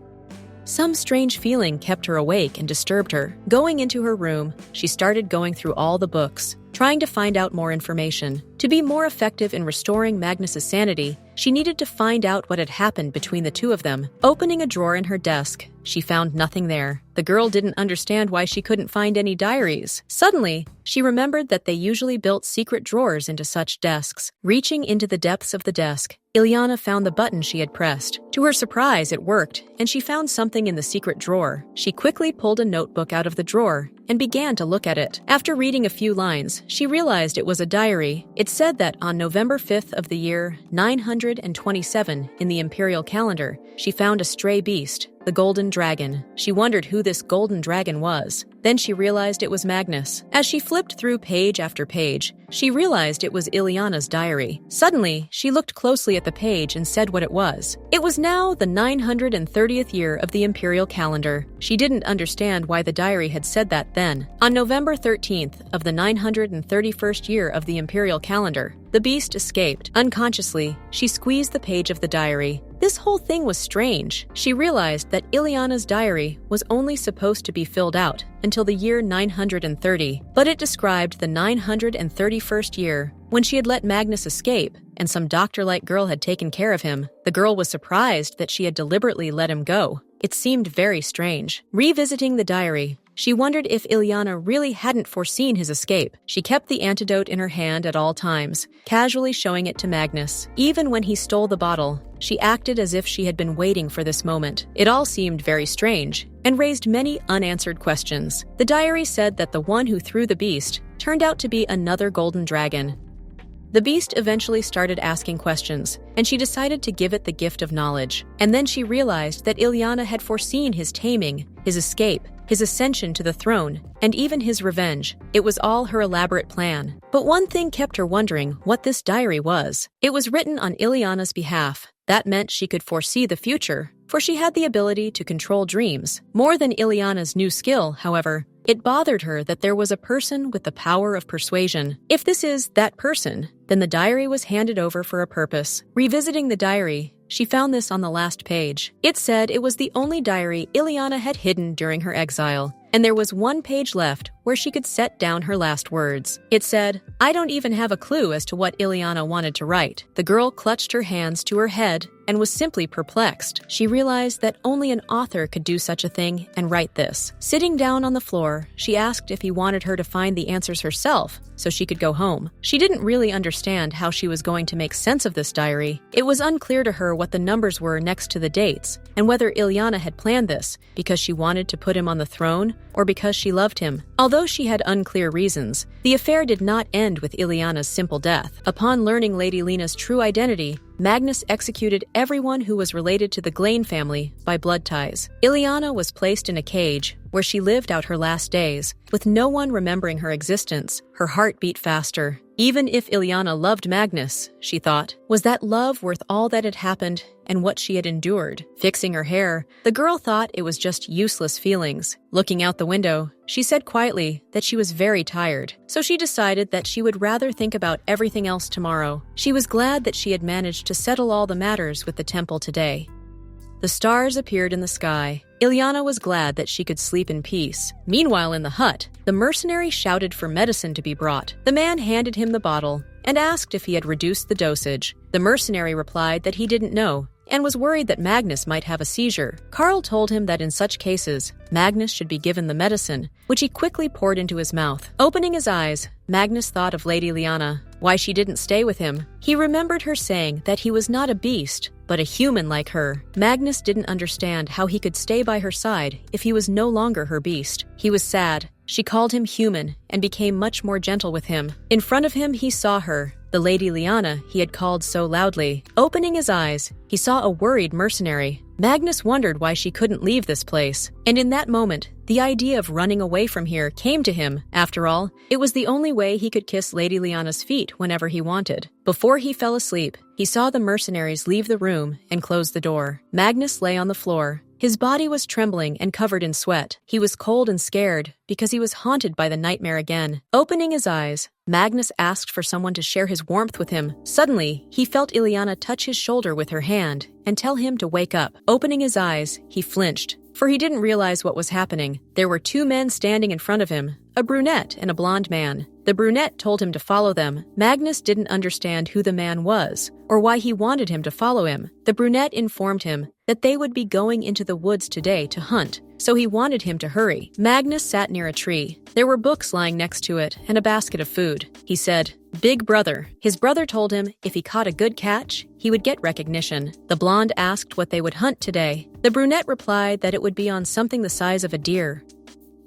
Some strange feeling kept her awake and disturbed her. Going into her room, she started going through all the books, trying to find out more information. To be more effective in restoring Magnus's sanity, she needed to find out what had happened between the two of them. Opening a drawer in her desk, she found nothing there. The girl didn't understand why she couldn't find any diaries. Suddenly, she remembered that they usually built secret drawers into such desks. Reaching into the depths of the desk, Illeana found the button she had pressed. To her surprise, it worked, and she found something in the secret drawer. She quickly pulled a notebook out of the drawer and began to look at it. After reading a few lines, she realized it was a diary. It said that on November 5th of the year 927 in the imperial calendar, she found a stray beast, the golden dragon. She wondered who this golden dragon was. Then she realized it was Magnus. As she flipped through page after page, she realized it was Illeana's diary. Suddenly, she looked closely at the page and said what it was. It was now the 930th year of the imperial calendar. She didn't understand why the diary had said that then. On November 13th of the 931st year of the imperial calendar, the beast escaped. Unconsciously, she squeezed the page of the diary. This whole thing was strange. She realized that Illeana's diary was only supposed to be filled out until the year 930, but it described the 931st year when she had let Magnus escape and some doctor-like girl had taken care of him. The girl was surprised that she had deliberately let him go. It seemed very strange. Revisiting the diary, she wondered if Illeana really hadn't foreseen his escape. She kept the antidote in her hand at all times, casually showing it to Magnus. Even when he stole the bottle, she acted as if she had been waiting for this moment. It all seemed very strange and raised many unanswered questions. The diary said that the one who threw the beast turned out to be another golden dragon. The beast eventually started asking questions, and she decided to give it the gift of knowledge. And then she realized that Illeana had foreseen his taming, his escape, his ascension to the throne, and even his revenge. It was all her elaborate plan. But one thing kept her wondering what this diary was. It was written on Illeana's behalf. That meant she could foresee the future, for she had the ability to control dreams. More than Illeana's new skill, however, it bothered her that there was a person with the power of persuasion. If this is that person, then the diary was handed over for a purpose. Revisiting the diary, she found this on the last page. It said it was the only diary Illeana had hidden during her exile, and there was one page left where she could set down her last words. It said, "I don't even have a clue as to what Illeana wanted to write." The girl clutched her hands to her head and was simply perplexed. She realized that only an author could do such a thing and write this. Sitting down on the floor, she asked if he wanted her to find the answers herself so she could go home. She didn't really understand how she was going to make sense of this diary. It was unclear to her what the numbers were next to the dates and whether Illeana had planned this because she wanted to put him on the throne or because she loved him. Although she had unclear reasons, the affair did not end with Illeana's simple death. Upon learning Lady Lena's true identity, Magnus executed everyone who was related to the Glenn family by blood ties. Illeana was placed in a cage where she lived out her last days. With no one remembering her existence, her heart beat faster. Even if Illeana loved Magnus, she thought, was that love worth all that had happened and what she had endured? Fixing her hair, the girl thought it was just useless feelings. Looking out the window, she said quietly that she was very tired, so she decided that she would rather think about everything else tomorrow. She was glad that she had managed to settle all the matters with the temple today. The stars appeared in the sky. Illeana was glad that she could sleep in peace. Meanwhile, in the hut, the mercenary shouted for medicine to be brought. The man handed him the bottle and asked if he had reduced the dosage. The mercenary replied that he didn't know and was worried that Magnus might have a seizure. Carl told him that in such cases, Magnus should be given the medicine, which he quickly poured into his mouth. Opening his eyes, Magnus thought of Lady Illeana, why she didn't stay with him. He remembered her saying that he was not a beast, but a human like her. Magnus didn't understand how he could stay by her side if he was no longer her beast. He was sad. She called him human and became much more gentle with him. In front of him, he saw her, the Lady Illeana he had called so loudly. Opening his eyes, he saw a worried mercenary. Magnus wondered why she couldn't leave this place. And in that moment, the idea of running away from here came to him. After all, it was the only way he could kiss Lady Illeana's feet whenever he wanted. Before he fell asleep, he saw the mercenaries leave the room and close the door. Magnus lay on the floor. His body was trembling and covered in sweat. He was cold and scared because he was haunted by the nightmare again. Opening his eyes, Magnus asked for someone to share his warmth with him. Suddenly, he felt Illeana touch his shoulder with her hand and tell him to wake up. Opening his eyes, he flinched, for he didn't realize what was happening. There were two men standing in front of him, a brunette and a blonde man. The brunette told him to follow them. Magnus didn't understand who the man was or why he wanted him to follow him. The brunette informed him that they would be going into the woods today to hunt, so he wanted him to hurry. Magnus sat near a tree. There were books lying next to it and a basket of food. He said, "Big brother." His brother told him if he caught a good catch, he would get recognition. The blonde asked what they would hunt today. The brunette replied that it would be on something the size of a deer.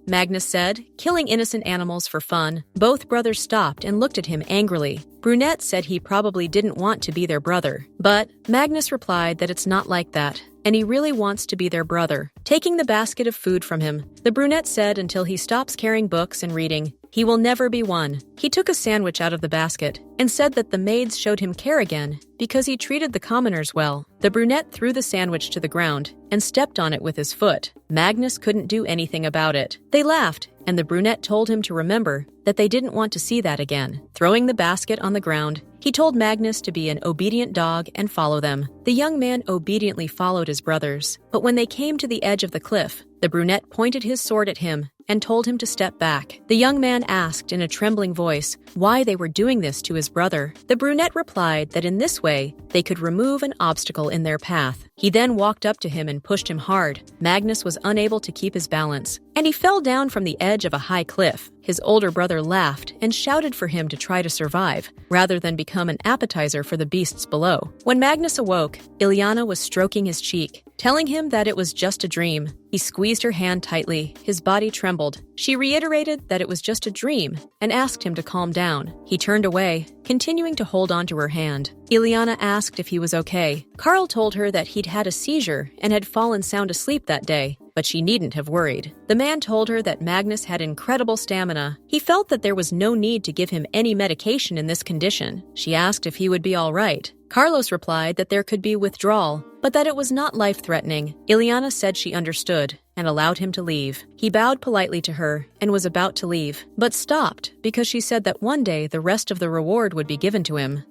Magnus said, "Killing innocent animals for fun." Both brothers stopped and looked at him angrily. Brunette said he probably didn't want to be their brother. But Magnus replied that it's not like that, and he really wants to be their brother. Taking the basket of food from him, the brunette said until he stops carrying books and reading, he will never be one. He took a sandwich out of the basket and said that the maids showed him care again because he treated the commoners well. The brunette threw the sandwich to the ground and stepped on it with his foot. Magnus couldn't do anything about it. They laughed, and the brunette told him to remember that they didn't want to see that again. Throwing the basket on the ground, he told Magnus to be an obedient dog and follow them. The young man obediently followed his brothers, but when they came to the edge of the cliff, the brunette pointed his sword at him and told him to step back. The young man asked in a trembling voice why they were doing this to his brother. The brunette replied that in this way, they could remove an obstacle in their path. He then walked up to him and pushed him hard. Magnus was unable to keep his balance, and he fell down from the edge of a high cliff. His older brother laughed and shouted for him to try to survive, rather than become an appetizer for the beasts below. When Magnus awoke, Illeana was stroking his cheek, telling him that it was just a dream. He squeezed her hand tightly. His body trembled. She reiterated that it was just a dream and asked him to calm down. He turned away, continuing to hold on to her hand. Illeana asked if he was okay. Carl told her that he'd had a seizure and had fallen sound asleep that day, but she needn't have worried. The man told her that Magnus had incredible stamina. He felt that there was no need to give him any medication in this condition. She asked if he would be all right. Carlos replied that there could be withdrawal, but that it was not life-threatening. Illeana said she understood and allowed him to leave. He bowed politely to her and was about to leave, but stopped because she said that one day the rest of the reward would be given to him.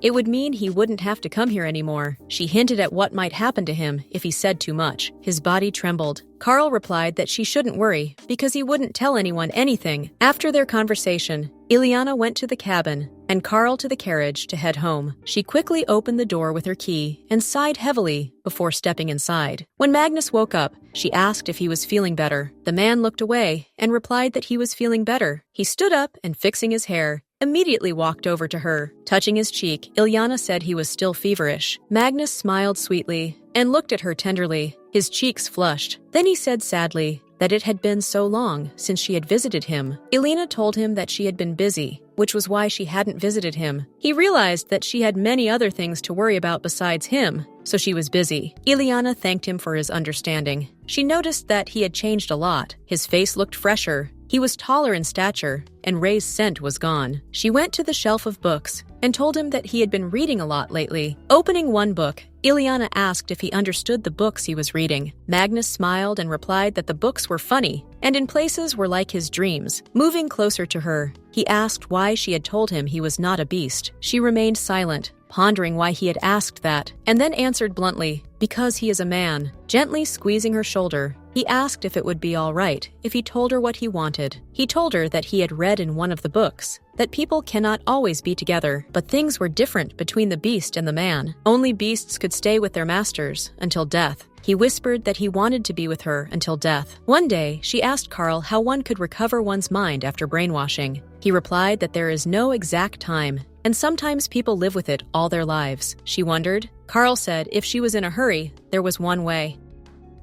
It would mean he wouldn't have to come here anymore. She hinted at what might happen to him if he said too much. His body trembled. Carl replied that she shouldn't worry because he wouldn't tell anyone anything. After their conversation, Illeana went to the cabin and Carl to the carriage to head home. She quickly opened the door with her key and sighed heavily before stepping inside. When Magnus woke up, she asked if he was feeling better. The man looked away and replied that he was feeling better. He stood up and, fixing his hair, immediately walked over to her. Touching his cheek, Illeana said he was still feverish. Magnus smiled sweetly and looked at her tenderly. His cheeks flushed. Then he said sadly that it had been so long since she had visited him. Illeana told him that she had been busy. which was why she hadn't visited him. He realized that she had many other things to worry about besides him, so she was busy. Illeana thanked him for his understanding. She noticed that he had changed a lot. His face looked fresher. He was taller in stature, and Ray's scent was gone. She went to the shelf of books and told him that he had been reading a lot lately. Opening one book, Illeana asked if he understood the books he was reading. Magnus smiled and replied that the books were funny, and in places were like his dreams. Moving closer to her, he asked why she had told him he was not a beast. She remained silent, pondering why he had asked that, and then answered bluntly, "Because he is a man." Gently squeezing her shoulder, he asked if it would be all right if he told her what he wanted. He told her that he had read in one of the books that people cannot always be together, but things were different between the beast and the man. Only beasts could stay with their masters until death. He whispered that he wanted to be with her until death. One day, she asked Carl how one could recover one's mind after brainwashing. He replied that there is no exact time, and sometimes people live with it all their lives. She wondered. Carl said if she was in a hurry, there was one way.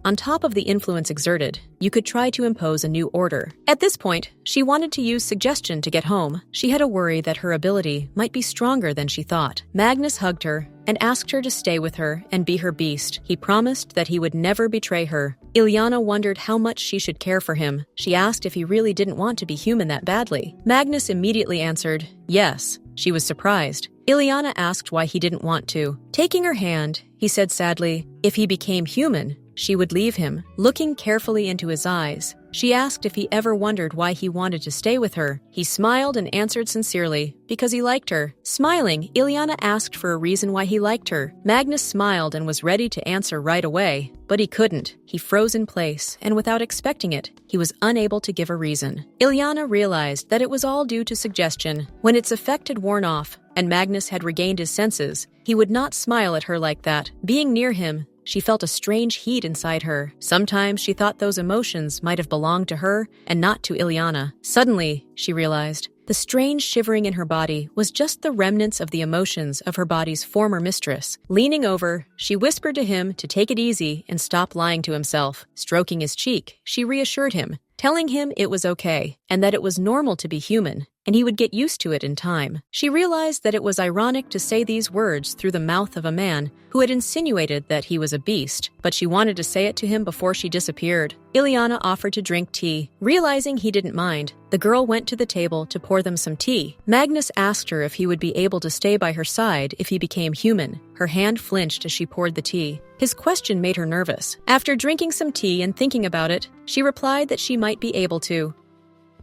On top of the influence exerted, you could try to impose a new order. At this point, she wanted to use suggestion to get home. She had a worry that her ability might be stronger than she thought. Magnus hugged her and asked her to stay with her and be her beast. He promised that he would never betray her. Illeana wondered how much she should care for him. She asked if he really didn't want to be human that badly. Magnus immediately answered, yes. She was surprised. Illeana asked why he didn't want to. Taking her hand, he said sadly, if he became human, she would leave him. Looking carefully into his eyes, she asked if he ever wondered why he wanted to stay with her. He smiled and answered sincerely, because he liked her. Smiling, Illeana asked for a reason why he liked her. Magnus smiled and was ready to answer right away, but he couldn't. He froze in place, and without expecting it, he was unable to give a reason. Illeana realized that it was all due to suggestion. When its effect had worn off, and Magnus had regained his senses, he would not smile at her like that. Being near him, she felt a strange heat inside her. Sometimes she thought those emotions might have belonged to her and not to Illeana. Suddenly, she realized, the strange shivering in her body was just the remnants of the emotions of her body's former mistress. Leaning over, she whispered to him to take it easy and stop lying to himself. Stroking his cheek, she reassured him, telling him it was okay and that it was normal to be human, and he would get used to it in time. She realized that it was ironic to say these words through the mouth of a man who had insinuated that he was a beast, but she wanted to say it to him before she disappeared. Illeana offered to drink tea. Realizing he didn't mind, the girl went to the table to pour them some tea. Magnus asked her if he would be able to stay by her side if he became human. Her hand flinched as she poured the tea. His question made her nervous. After drinking some tea and thinking about it, she replied that she might be able to.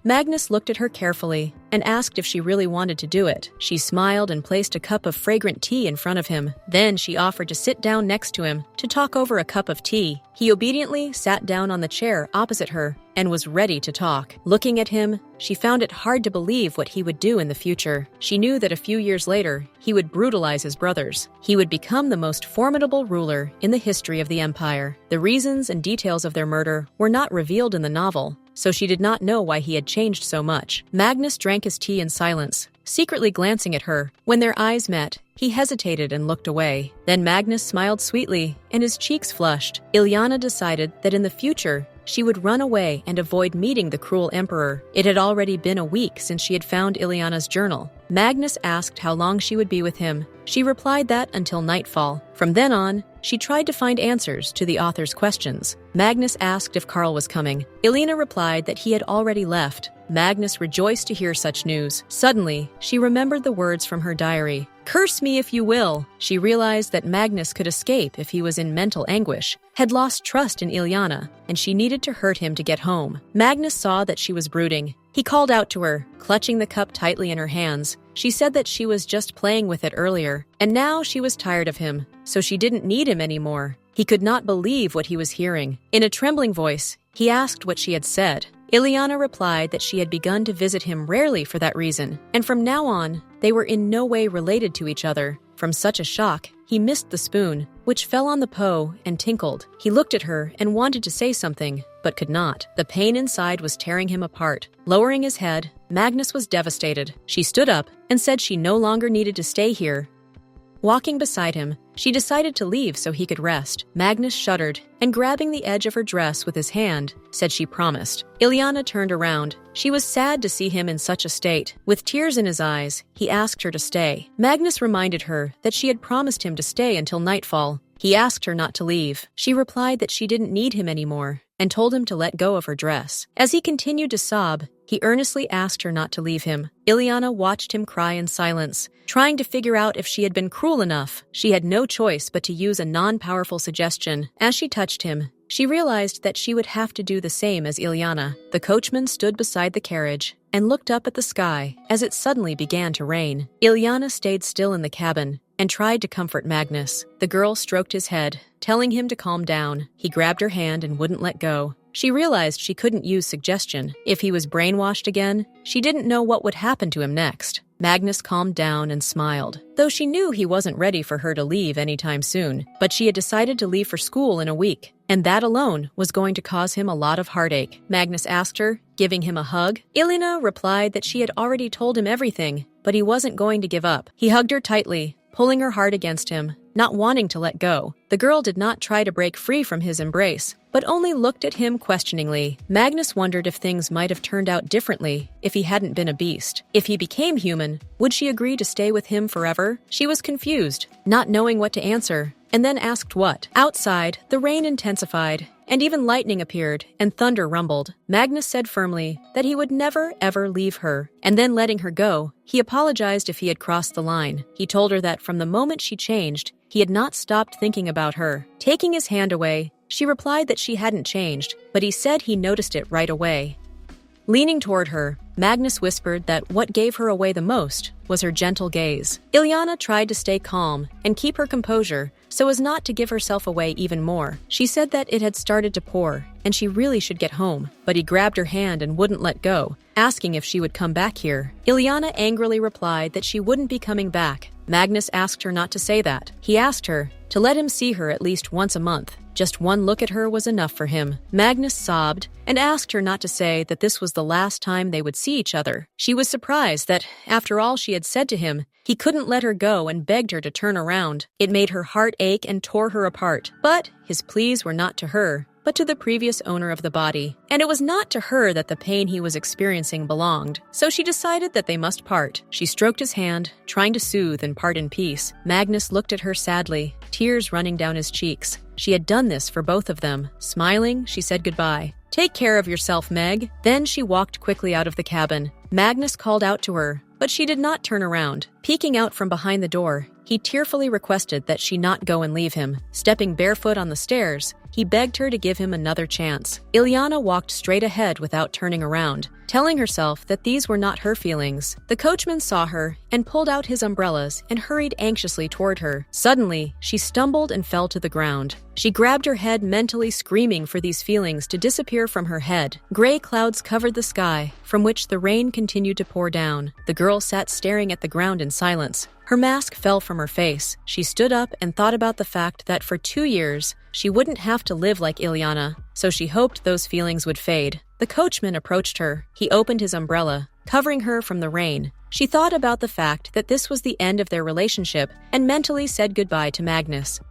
Magnus looked at her carefully and asked if she really wanted to do it. She smiled and placed a cup of fragrant tea in front of him. Then she offered to sit down next to him to talk over a cup of tea. He obediently sat down on the chair opposite her and was ready to talk. Looking at him, she found it hard to believe what he would do in the future. She knew that a few years later, he would brutalize his brothers. He would become the most formidable ruler in the history of the Empire. The reasons and details of their murder were not revealed in the novel, so she did not know why he had changed so much. Magnus drank his tea in silence, secretly glancing at her. When their eyes met, he hesitated and looked away. Then Magnus smiled sweetly, and his cheeks flushed. Illeana decided that in the future, she would run away and avoid meeting the cruel emperor. It had already been a week since she had found Illeana's journal. Magnus asked how long she would be with him. She replied that until nightfall. From then on, she tried to find answers to the author's questions. Magnus asked if Carl was coming. Illeana replied that he had already left. Magnus rejoiced to hear such news. Suddenly, she remembered the words from her diary. "Curse me if you will." She realized that Magnus could escape if he was in mental anguish, had lost trust in Illeana, and she needed to hurt him to get home. Magnus saw that she was brooding. He called out to her, clutching the cup tightly in her hands. She said that she was just playing with it earlier, and now she was tired of him, so she didn't need him anymore. He could not believe what he was hearing. In a trembling voice, he asked what she had said. Illeana replied that she had begun to visit him rarely for that reason, and from now on, they were in no way related to each other. From such a shock, he missed the spoon, which fell on the pot and tinkled. He looked at her and wanted to say something, but could not. The pain inside was tearing him apart. Lowering his head, Magnus was devastated. She stood up and said she no longer needed to stay here. Walking beside him, she decided to leave so he could rest. Magnus shuddered, and grabbing the edge of her dress with his hand, said she promised. Illeana turned around. She was sad to see him in such a state. With tears in his eyes, he asked her to stay. Magnus reminded her that she had promised him to stay until nightfall. He asked her not to leave. She replied that she didn't need him anymore, and told him to let go of her dress. As he continued to sob, he earnestly asked her not to leave him. Illeana watched him cry in silence, trying to figure out if she had been cruel enough. She had no choice but to use a non-powerful suggestion. As she touched him, she realized that she would have to do the same as Illeana. The coachman stood beside the carriage and looked up at the sky as it suddenly began to rain. Illeana stayed still in the cabin and tried to comfort Magnus. The girl stroked his head, telling him to calm down. He grabbed her hand and wouldn't let go. She realized she couldn't use suggestion. If he was brainwashed again, she didn't know what would happen to him next. Magnus calmed down and smiled, though she knew he wasn't ready for her to leave anytime soon. But she had decided to leave for school in a week, and that alone was going to cause him a lot of heartache. Magnus asked her, giving him a hug. Illeana replied that she had already told him everything, but he wasn't going to give up. He hugged her tightly, pulling her heart against him, not wanting to let go. The girl did not try to break free from his embrace, but only looked at him questioningly. Magnus wondered if things might have turned out differently if he hadn't been a beast. If he became human, would she agree to stay with him forever? She was confused, not knowing what to answer, and then asked what. Outside, the rain intensified, and even lightning appeared, and thunder rumbled. Magnus said firmly that he would never, ever leave her, and then letting her go, he apologized if he had crossed the line. He told her that from the moment she changed, he had not stopped thinking about her. Taking his hand away, she replied that she hadn't changed, but he said he noticed it right away. Leaning toward her, Magnus whispered that what gave her away the most was her gentle gaze. Illeana tried to stay calm and keep her composure so as not to give herself away even more. She said that it had started to pour, and she really should get home, but he grabbed her hand and wouldn't let go, asking if she would come back here. Illeana angrily replied that she wouldn't be coming back. Magnus asked her not to say that. He asked her to let him see her at least once a month. Just one look at her was enough for him. Magnus sobbed and asked her not to say that this was the last time they would see each other. She was surprised that, after all she had said to him, he couldn't let her go and begged her to turn around. It made her heart ache and tore her apart. But his pleas were not to her, but to the previous owner of the body. And it was not to her that the pain he was experiencing belonged. So she decided that they must part. She stroked his hand, trying to soothe and part in peace. Magnus looked at her sadly, tears running down his cheeks. She had done this for both of them. Smiling, she said goodbye. "Take care of yourself, Meg." Then she walked quickly out of the cabin. Magnus called out to her, but she did not turn around. Peeking out from behind the door, he tearfully requested that she not go and leave him. Stepping barefoot on the stairs, he begged her to give him another chance. Illeana walked straight ahead without turning around, telling herself that these were not her feelings. The coachman saw her and pulled out his umbrellas and hurried anxiously toward her. Suddenly, she stumbled and fell to the ground. She grabbed her head, mentally screaming for these feelings to disappear from her head. Gray clouds covered the sky, from which the rain continued to pour down. The girl sat staring at the ground in silence. Her mask fell from her face. She stood up and thought about the fact that for 2 years, she wouldn't have to live like Illeana, so she hoped those feelings would fade. The coachman approached her. He opened his umbrella, covering her from the rain. She thought about the fact that this was the end of their relationship and mentally said goodbye to Magnus.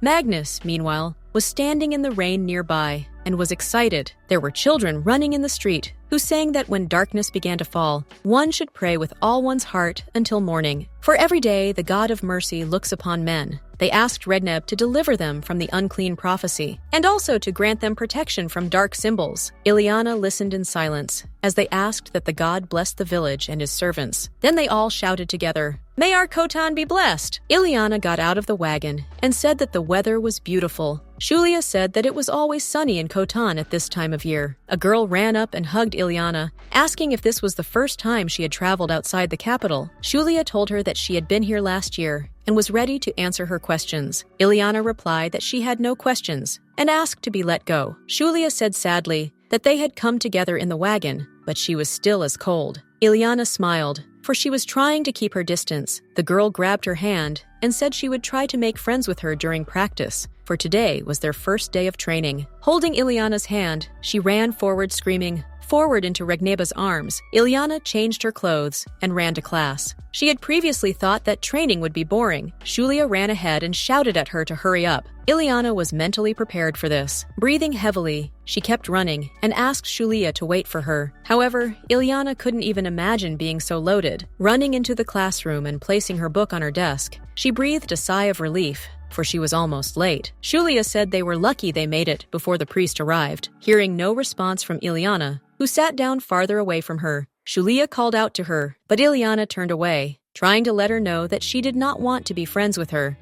Magnus, meanwhile, was standing in the rain nearby and was excited. There were children running in the street who sang that when darkness began to fall, one should pray with all one's heart until morning. For every day the God of mercy looks upon men. They asked Redneb to deliver them from the unclean prophecy, and also to grant them protection from dark symbols. Illeana listened in silence as they asked that the god bless the village and his servants. Then they all shouted together, "May our Khotan be blessed!" Illeana got out of the wagon and said that the weather was beautiful. Shulia said that it was always sunny in Khotan at this time of year. A girl ran up and hugged Illeana, asking if this was the first time she had traveled outside the capital. Shulia told her that she had been here last year and was ready to answer her questions. Illeana replied that she had no questions and asked to be let go. Shulia said sadly that they had come together in the wagon, but she was still as cold. Illeana smiled, for she was trying to keep her distance. The girl grabbed her hand and said she would try to make friends with her during practice, for for today was their first day of training. Holding Illeana's hand, she ran forward screaming, forward into Regneba's arms. Illeana changed her clothes and ran to class. She had previously thought that training would be boring. Julia ran ahead and shouted at her to hurry up. Illeana was mentally prepared for this. Breathing heavily, she kept running and asked Julia to wait for her. However, Illeana couldn't even imagine being so loaded. Running into the classroom and placing her book on her desk, she breathed a sigh of relief, for she was almost late. Julia said they were lucky they made it before the priest arrived. Hearing no response from Illeana, who sat down farther away from her, Julia called out to her, but Illeana turned away, trying to let her know that she did not want to be friends with her.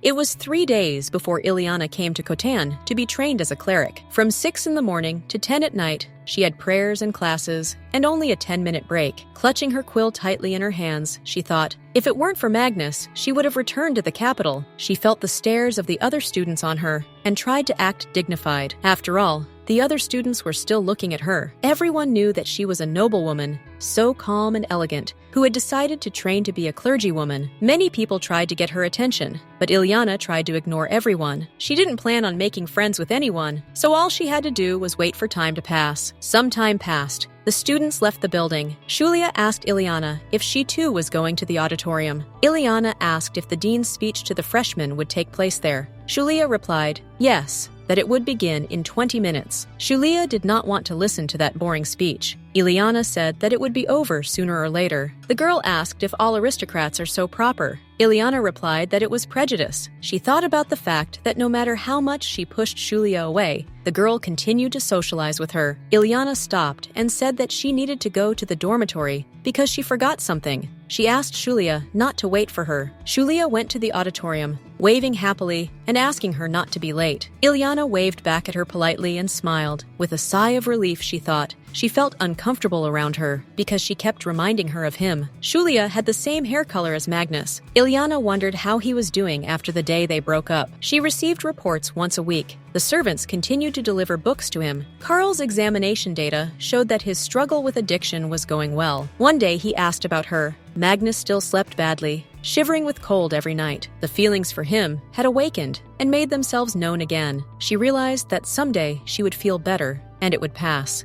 It was 3 days before Illeana came to Khotan to be trained as a cleric. From 6 in the morning to 10 at night, she had prayers and classes, and only a 10-minute break. Clutching her quill tightly in her hands, she thought, if it weren't for Magnus, she would have returned to the capital. She felt the stares of the other students on her and tried to act dignified. After all, the other students were still looking at her. Everyone knew that she was a noblewoman, so calm and elegant, who had decided to train to be a clergywoman. Many people tried to get her attention, but Illeana tried to ignore everyone. She didn't plan on making friends with anyone, so all she had to do was wait for time to pass. Some time passed. The students left the building. Julia asked Illeana if she too was going to the auditorium. Illeana asked if the dean's speech to the freshmen would take place there. Julia replied, yes, that it would begin in 20 minutes. Julia did not want to listen to that boring speech. Illeana said that it would be over sooner or later. The girl asked if all aristocrats are so proper. Illeana replied that it was prejudice. She thought about the fact that no matter how much she pushed Julia away, the girl continued to socialize with her. Illeana stopped and said that she needed to go to the dormitory because she forgot something. She asked Julia not to wait for her. Julia went to the auditorium, waving happily and asking her not to be late. Illeana waved back at her politely and smiled. With a sigh of relief, she thought. She felt uncomfortable around her because she kept reminding her of him. Julia had the same hair color as Magnus. Illeana wondered how he was doing after the day they broke up. She received reports once a week. The servants continued to deliver books to him. Carl's examination data showed that his struggle with addiction was going well. One day he asked about her. Magnus still slept badly, shivering with cold every night. The feelings for him had awakened and made themselves known again. She realized that someday she would feel better and it would pass.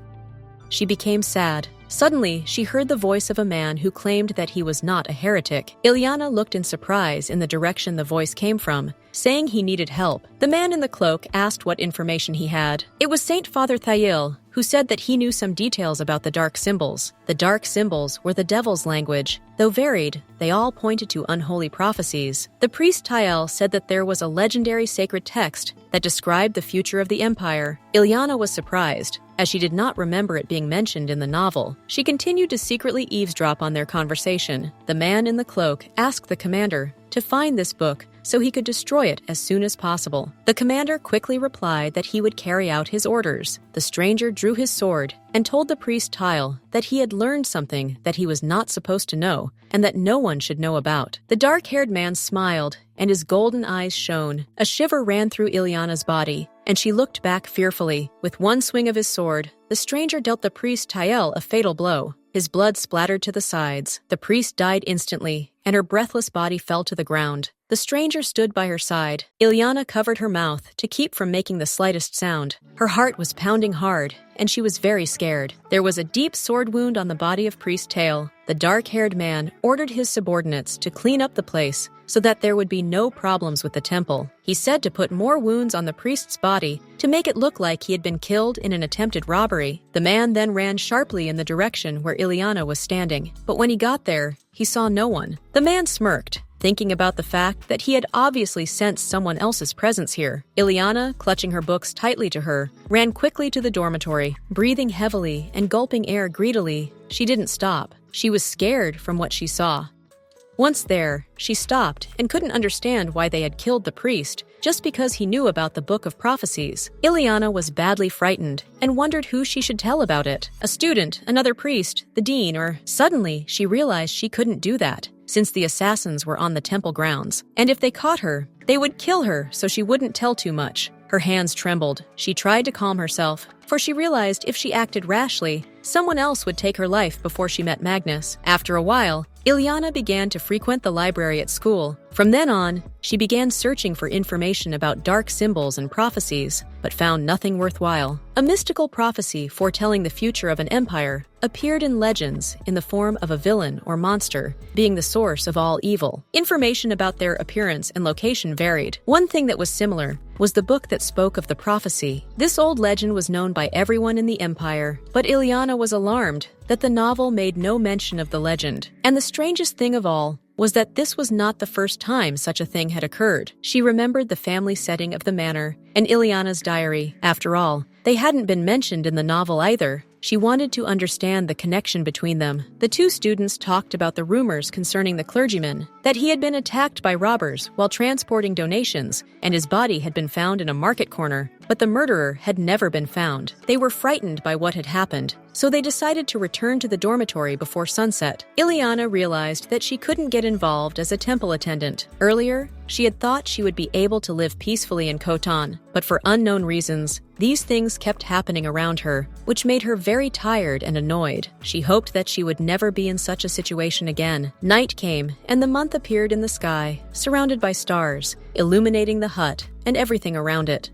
She became sad. Suddenly, she heard the voice of a man who claimed that he was not a heretic. Illeana looked in surprise in the direction the voice came from, saying he needed help. The man in the cloak asked what information he had. It was Saint Father Thail, who said that he knew some details about the dark symbols. The dark symbols were the devil's language. Though varied, they all pointed to unholy prophecies. The priest Thail said that there was a legendary sacred text that described the future of the empire. Illeana was surprised, as she did not remember it being mentioned in the novel. She continued to secretly eavesdrop on their conversation. The man in the cloak asked the commander to find this book so he could destroy it as soon as possible. The commander quickly replied that he would carry out his orders. The stranger drew his sword and told the priest Thail that he had learned something that he was not supposed to know and that no one should know about. The dark-haired man smiled and his golden eyes shone. A shiver ran through Illeana's body, and she looked back fearfully. With one swing of his sword, the stranger dealt the priest Thail a fatal blow. His blood splattered to the sides. The priest died instantly, and her breathless body fell to the ground. The stranger stood by her side. Illeana covered her mouth to keep from making the slightest sound. Her heart was pounding hard, and she was very scared. There was a deep sword wound on the body of Priest Thail. The dark-haired man ordered his subordinates to clean up the place so that there would be no problems with the temple. He said to put more wounds on the priest's body to make it look like he had been killed in an attempted robbery. The man then ran sharply in the direction where Illeana was standing, but when he got there, he saw no one. The man smirked, thinking about the fact that he had obviously sensed someone else's presence here. Illeana, clutching her books tightly to her, ran quickly to the dormitory. Breathing heavily and gulping air greedily, she didn't stop. She was scared from what she saw. Once there, she stopped and couldn't understand why they had killed the priest just because he knew about the Book of Prophecies. Illeana was badly frightened and wondered who she should tell about it. A student, another priest, the dean, or... Suddenly, she realized she couldn't do that, since the assassins were on the temple grounds. And if they caught her, they would kill her so she wouldn't tell too much. Her hands trembled. She tried to calm herself, for she realized if she acted rashly, someone else would take her life before she met Magnus. After a while, Illeana began to frequent the library at school. From then on, she began searching for information about dark symbols and prophecies, but found nothing worthwhile. A mystical prophecy foretelling the future of an empire appeared in legends in the form of a villain or monster, being the source of all evil. Information about their appearance and location varied. One thing that was similar was the book that spoke of the prophecy. This old legend was known by everyone in the empire, but Illeana was alarmed that the novel made no mention of the legend. And the strangest thing of all was that this was not the first time such a thing had occurred. She remembered the family setting of the manor and Illeana's diary. After all, they hadn't been mentioned in the novel either. She wanted to understand the connection between them. The two students talked about the rumors concerning the clergyman, that he had been attacked by robbers while transporting donations, and his body had been found in a market corner, but the murderer had never been found. They were frightened by what had happened, so they decided to return to the dormitory before sunset. Illeana realized that she couldn't get involved as a temple attendant. Earlier, she had thought she would be able to live peacefully in Khotan, but for unknown reasons, these things kept happening around her, which made her very tired and annoyed. She hoped that she would never be in such a situation again. Night came, and the month appeared in the sky, surrounded by stars, illuminating the hut and everything around it.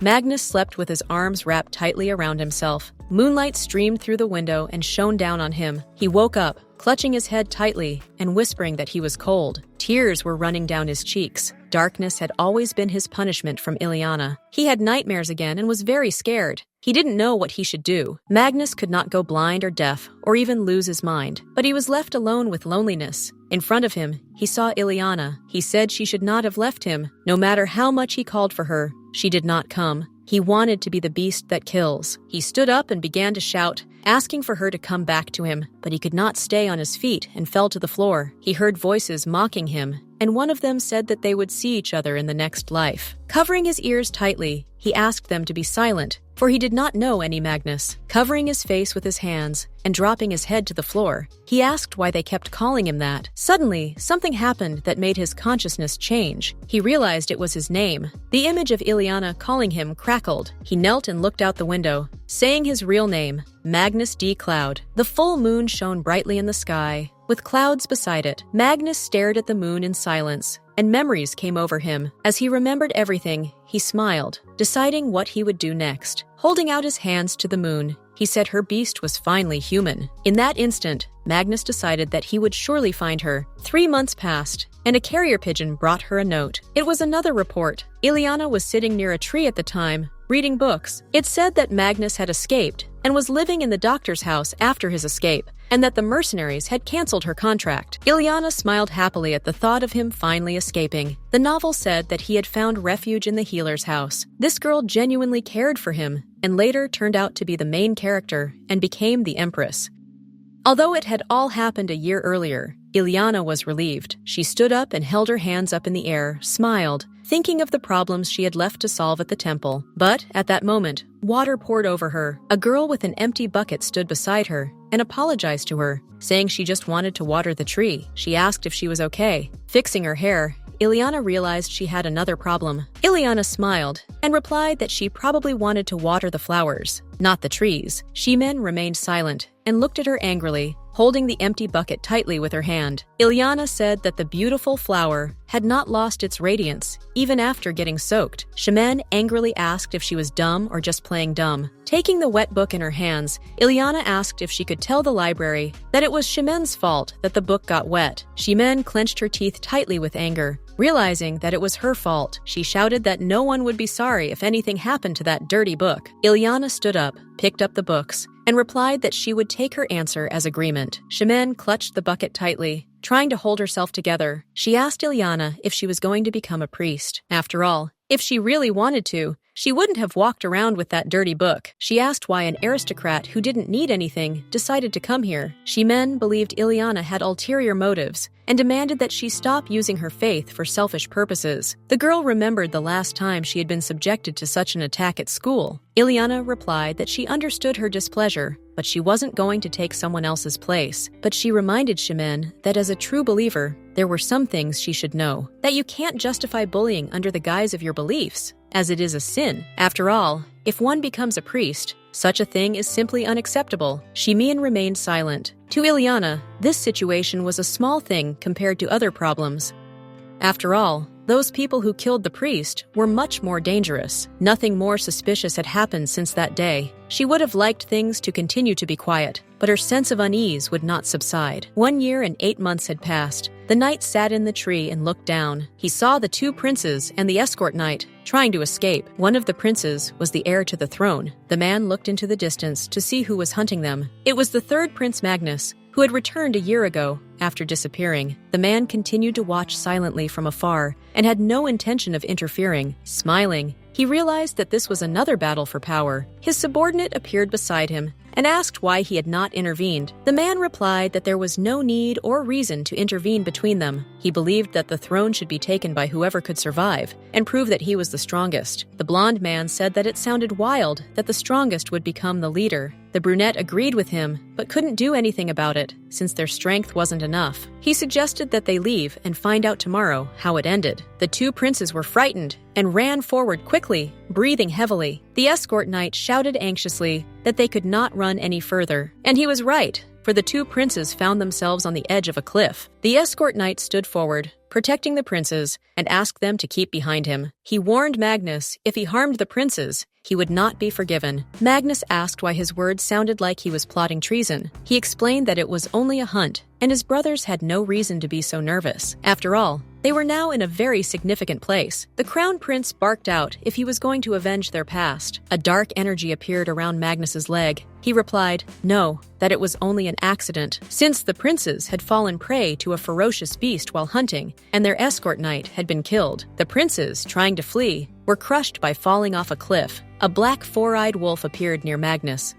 Magnus slept with his arms wrapped tightly around himself. Moonlight streamed through the window and shone down on him. He woke up, clutching his head tightly and whispering that he was cold. Tears were running down his cheeks. Darkness had always been his punishment from Illeana. He had nightmares again and was very scared. He didn't know what he should do. Magnus could not go blind or deaf or even lose his mind, but he was left alone with loneliness. In front of him, he saw Illeana. He said she should not have left him. No matter how much he called for her, she did not come. He wanted to be the beast that kills. He stood up and began to shout, asking for her to come back to him, but he could not stay on his feet and fell to the floor. He heard voices mocking him, and one of them said that they would see each other in the next life. Covering his ears tightly, he asked them to be silent, for he did not know any Magnus. Covering his face with his hands and dropping his head to the floor, he asked why they kept calling him that. Suddenly, something happened that made his consciousness change. He realized it was his name. The image of Illeana calling him crackled. He knelt and looked out the window, saying his real name, Magnus D. Cloud. The full moon shone brightly in the sky, with clouds beside it. Magnus stared at the moon in silence, and memories came over him. As he remembered everything, he smiled, deciding what he would do next. Holding out his hands to the moon, he said her beast was finally human. In that instant, Magnus decided that he would surely find her. 3 months passed, and a carrier pigeon brought her a note. It was another report. Illeana was sitting near a tree at the time, reading books. It said that Magnus had escaped and was living in the doctor's house after his escape, and that the mercenaries had canceled her contract. Illeana smiled happily at the thought of him finally escaping. The novel said that he had found refuge in the healer's house. This girl genuinely cared for him, and later turned out to be the main character and became the Empress. Although it had all happened a year earlier, Illeana was relieved. She stood up and held her hands up in the air, smiled, thinking of the problems she had left to solve at the temple. But at that moment, water poured over her. A girl with an empty bucket stood beside her and apologized to her, saying she just wanted to water the tree. She asked if she was okay. Fixing her hair, Illeana realized she had another problem. Illeana smiled and replied that she probably wanted to water the flowers, not the trees. Shimen remained silent and looked at her angrily, holding the empty bucket tightly with her hand. Illeana said that the beautiful flower had not lost its radiance, even after getting soaked. Shimen angrily asked if she was dumb or just playing dumb. Taking the wet book in her hands, Illeana asked if she could tell the library that it was Shimen's fault that the book got wet. Shimen clenched her teeth tightly with anger. Realizing that it was her fault, she shouted that no one would be sorry if anything happened to that dirty book. Illeana stood up, picked up the books, and replied that she would take her answer as agreement. Shimen clutched the bucket tightly, trying to hold herself together. She asked Illeana if she was going to become a priest. After all, if she really wanted to, she wouldn't have walked around with that dirty book. She asked why an aristocrat who didn't need anything decided to come here. Shimen believed Illeana had ulterior motives and demanded that she stop using her faith for selfish purposes. The girl remembered the last time she had been subjected to such an attack at school. Illeana replied that she understood her displeasure, but she wasn't going to take someone else's place. But she reminded Shimen that as a true believer, there were some things she should know. That you can't justify bullying under the guise of your beliefs, as it is a sin. After all, if one becomes a priest, such a thing is simply unacceptable. Shimen remained silent. To Illeana, this situation was a small thing compared to other problems. After all, those people who killed the priest were much more dangerous. Nothing more suspicious had happened since that day. She would have liked things to continue to be quiet, but her sense of unease would not subside. 1 year and 8 months had passed. The knight sat in the tree and looked down. He saw the 2 princes and the escort knight trying to escape. One of the princes was the heir to the throne. The man looked into the distance to see who was hunting them. It was the 3rd Prince Magnus, who had returned a year ago after disappearing. The man continued to watch silently from afar and had no intention of interfering. Smiling, he realized that this was another battle for power. His subordinate appeared beside him and asked why he had not intervened. The man replied that there was no need or reason to intervene between them. He believed that the throne should be taken by whoever could survive and prove that he was the strongest. The blonde man said that it sounded wild that the strongest would become the leader. The brunette agreed with him, but couldn't do anything about it, since their strength wasn't enough. He suggested that they leave and find out tomorrow how it ended. The 2 princes were frightened and ran forward quickly, breathing heavily. The escort knight shouted anxiously that they could not run any further. And he was right, for the 2 princes found themselves on the edge of a cliff. The escort knight stood forward, protecting the princes, and asked them to keep behind him. He warned Magnus if he harmed the princes, he would not be forgiven. Magnus asked why his words sounded like he was plotting treason. He explained that it was only a hunt, and his brothers had no reason to be so nervous. After all, they were now in a very significant place. The crown prince barked out if he was going to avenge their past. A dark energy appeared around Magnus's leg. He replied, no, that it was only an accident, since the princes had fallen prey to a ferocious beast while hunting, and their escort knight had been killed. The princes, trying to flee, were crushed by falling off a cliff. A black 4-eyed wolf appeared near Magnus.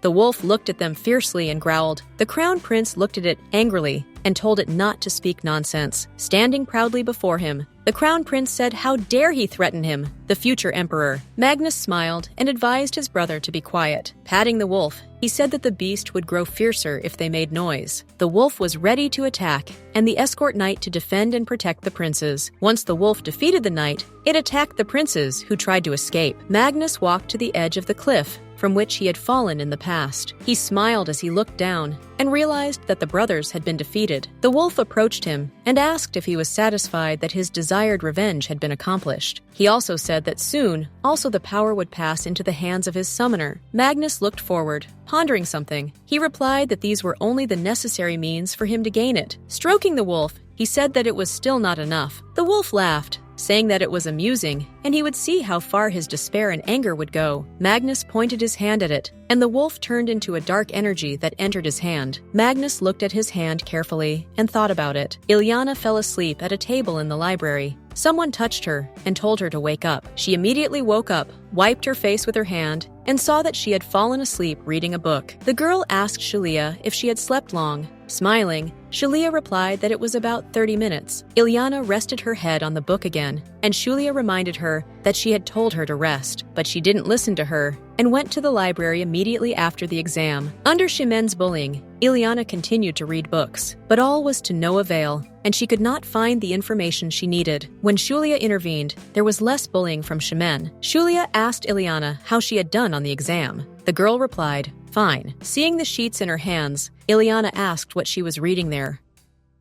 The wolf looked at them fiercely and growled. The crown prince looked at it angrily and told it not to speak nonsense. Standing proudly before him, the crown prince said how dare he threaten him, the future emperor. Magnus smiled and advised his brother to be quiet. Patting the wolf, he said that the beast would grow fiercer if they made noise. The wolf was ready to attack, and the escort knight to defend and protect the princes. Once the wolf defeated the knight, it attacked the princes who tried to escape. Magnus walked to the edge of the cliff from which he had fallen in the past. He smiled as he looked down and realized that the brothers had been defeated. The wolf approached him and asked if he was satisfied that his desired revenge had been accomplished. He also said that soon, also the power would pass into the hands of his summoner. Magnus looked forward, pondering something. He replied that these were only the necessary means for him to gain it. Stroking the wolf, he said that it was still not enough. The wolf laughed, saying that it was amusing, and he would see how far his despair and anger would go. Magnus pointed his hand at it, and the wolf turned into a dark energy that entered his hand. Magnus looked at his hand carefully and thought about it. Illeana fell asleep at a table in the library. Someone touched her and told her to wake up. She immediately woke up, wiped her face with her hand, and saw that she had fallen asleep reading a book. The girl asked Illeana if she had slept long. Smiling, Illeana replied that it was about 30 minutes. Illeana rested her head on the book again, and Illeana reminded her that she had told her to rest, but she didn't listen to her and went to the library immediately after the exam. Under Shimen's bullying, Illeana continued to read books, but all was to no avail, and she could not find the information she needed. When Illeana intervened, there was less bullying from Shimen. Illeana asked Illeana how she had done on the exam. The girl replied, fine. Seeing the sheets in her hands, Illeana asked what she was reading there.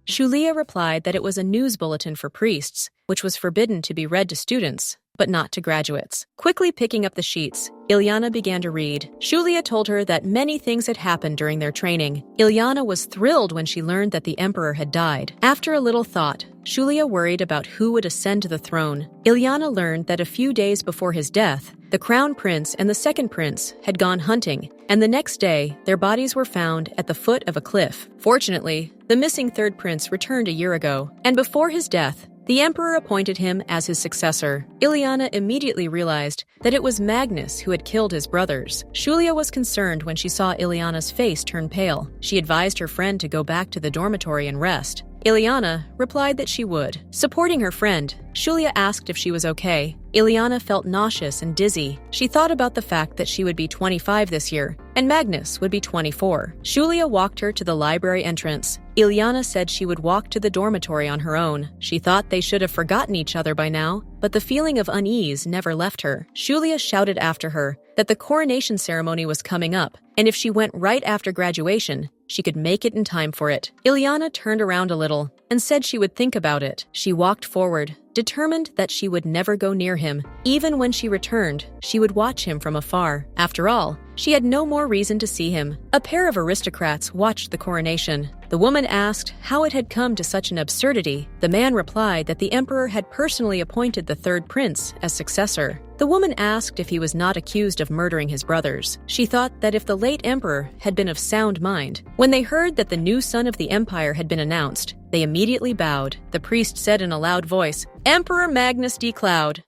Illeana replied that it was a news bulletin for priests, which was forbidden to be read to students, but not to graduates. Quickly picking up the sheets, Illeana began to read. Illeana told her that many things had happened during their training. Illeana was thrilled when she learned that the emperor had died. After a little thought, Illeana worried about who would ascend to the throne. Illeana learned that a few days before his death, the crown prince and the second prince had gone hunting, and the next day, their bodies were found at the foot of a cliff. Fortunately, the missing third prince returned a year ago, and before his death, the emperor appointed him as his successor. Illeana immediately realized that it was Magnus who had killed his brothers. Illeana was concerned when she saw Illeana's face turn pale. She advised her friend to go back to the dormitory and rest. Illeana replied that she would. Supporting her friend, Illeana asked if she was okay. Illeana felt nauseous and dizzy. She thought about the fact that she would be 25 this year, and Magnus would be 24. Illeana walked her to the library entrance Illeana said she would walk to the dormitory on her own. She thought they should have forgotten each other by now, but the feeling of unease never left her. Julia shouted after her that the coronation ceremony was coming up, and if she went right after graduation, she could make it in time for it. Illeana turned around a little and said she would think about it. She walked forward, determined that she would never go near him. Even when she returned, she would watch him from afar. After all, she had no more reason to see him. A pair of aristocrats watched the coronation. The woman asked how it had come to such an absurdity. The man replied that the emperor had personally appointed the third prince as successor. The woman asked if he was not accused of murdering his brothers. She thought that if the late emperor had been of sound mind. When they heard that the new son of the empire had been announced, they immediately bowed. The priest said in a loud voice, "Emperor Magnus D. Cloud."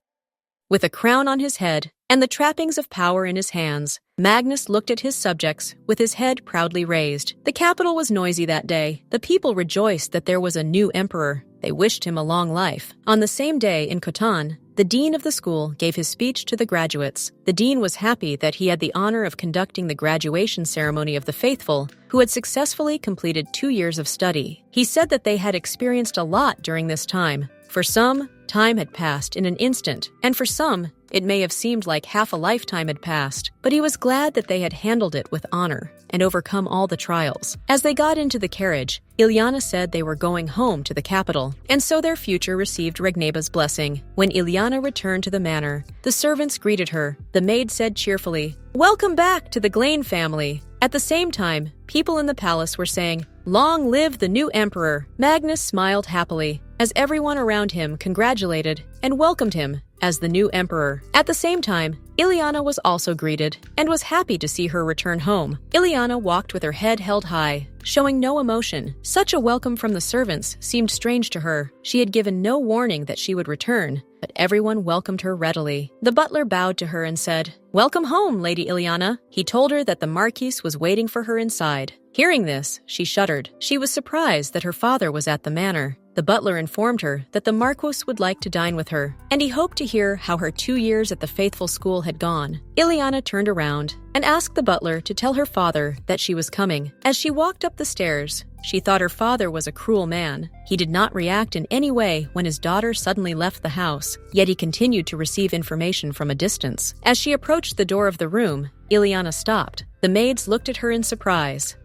With a crown on his head and the trappings of power in his hands, Magnus looked at his subjects with his head proudly raised. The capital was noisy that day. The people rejoiced that there was a new emperor. They wished him a long life. On the same day in Khotan, the dean of the school gave his speech to the graduates. The dean was happy that he had the honor of conducting the graduation ceremony of the faithful, who had successfully completed 2 years of study. He said that they had experienced a lot during this time. For some, time had passed in an instant, and for some, it may have seemed like half a lifetime had passed, but he was glad that they had handled it with honor and overcome all the trials. As they got into the carriage, Illeana said they were going home to the capital, and so their future received Regneba's blessing. When Illeana returned to the manor, the servants greeted her. The maid said cheerfully, "Welcome back to the Glenn family." At the same time, people in the palace were saying, "Long live the new emperor." Magnus smiled happily as everyone around him congratulated and welcomed him as the new emperor. At the same time, Illeana was also greeted and was happy to see her return home. Illeana walked with her head held high, showing no emotion. Such a welcome from the servants seemed strange to her. She had given no warning that she would return, but everyone welcomed her readily. The butler bowed to her and said, "Welcome home, Lady Illeana." He told her that the Marquis was waiting for her inside. Hearing this, she shuddered. She was surprised that her father was at the manor. The butler informed her that the Marquis would like to dine with her, and he hoped to hear how her 2 years at the faithful school had gone. Illeana turned around and asked the butler to tell her father that she was coming. As she walked up the stairs, she thought her father was a cruel man. He did not react in any way when his daughter suddenly left the house, yet he continued to receive information from a distance. As she approached the door of the room, Illeana stopped. The maids looked at her in surprise.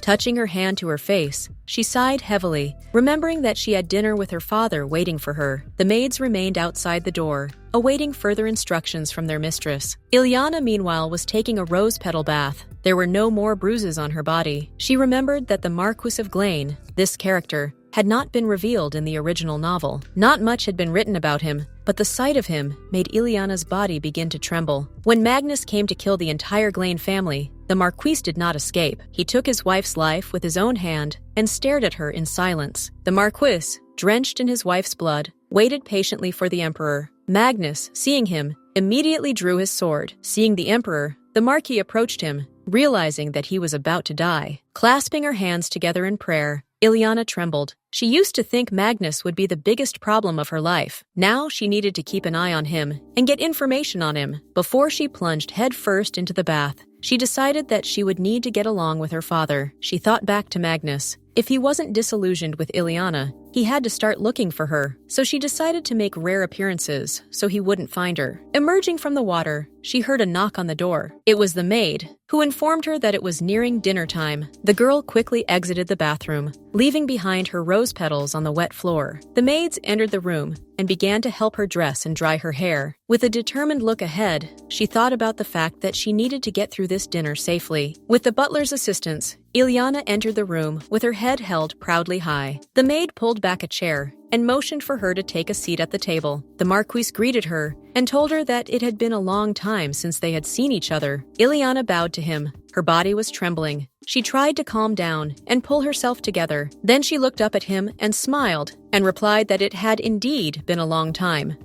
Touching her hand to her face, she sighed heavily, remembering that she had dinner with her father waiting for her. The maids remained outside the door, awaiting further instructions from their mistress. Illeana, meanwhile, was taking a rose petal bath. There were no more bruises on her body. She remembered that the Marquis of Glenn, this character, had not been revealed in the original novel. Not much had been written about him, but the sight of him made Illeana's body begin to tremble. When Magnus came to kill the entire Glenn family, the Marquis did not escape. He took his wife's life with his own hand and stared at her in silence. The Marquis, drenched in his wife's blood, waited patiently for the Emperor. Magnus, seeing him, immediately drew his sword. Seeing the Emperor, the Marquis approached him, realizing that he was about to die. Clasping her hands together in prayer, Illeana trembled. She used to think Magnus would be the biggest problem of her life. Now she needed to keep an eye on him and get information on him. Before she plunged headfirst into the bath, she decided that she would need to get along with her father. She thought back to Magnus. If he wasn't disillusioned with Illeana, he had to start looking for her, so she decided to make rare appearances so he wouldn't find her. Emerging from the water, she heard a knock on the door. It was the maid, who informed her that it was nearing dinner time. The girl quickly exited the bathroom, leaving behind her rose petals on the wet floor. The maids entered the room and began to help her dress and dry her hair. With a determined look ahead, she thought about the fact that she needed to get through this dinner safely. With the butler's assistance, Illeana entered the room with her head held proudly high. The maid pulled back a chair and motioned for her to take a seat at the table. The Marquis greeted her and told her that it had been a long time since they had seen each other. Illeana bowed to him. Her body was trembling. She tried to calm down and pull herself together. Then she looked up at him and smiled and replied that it had indeed been a long time.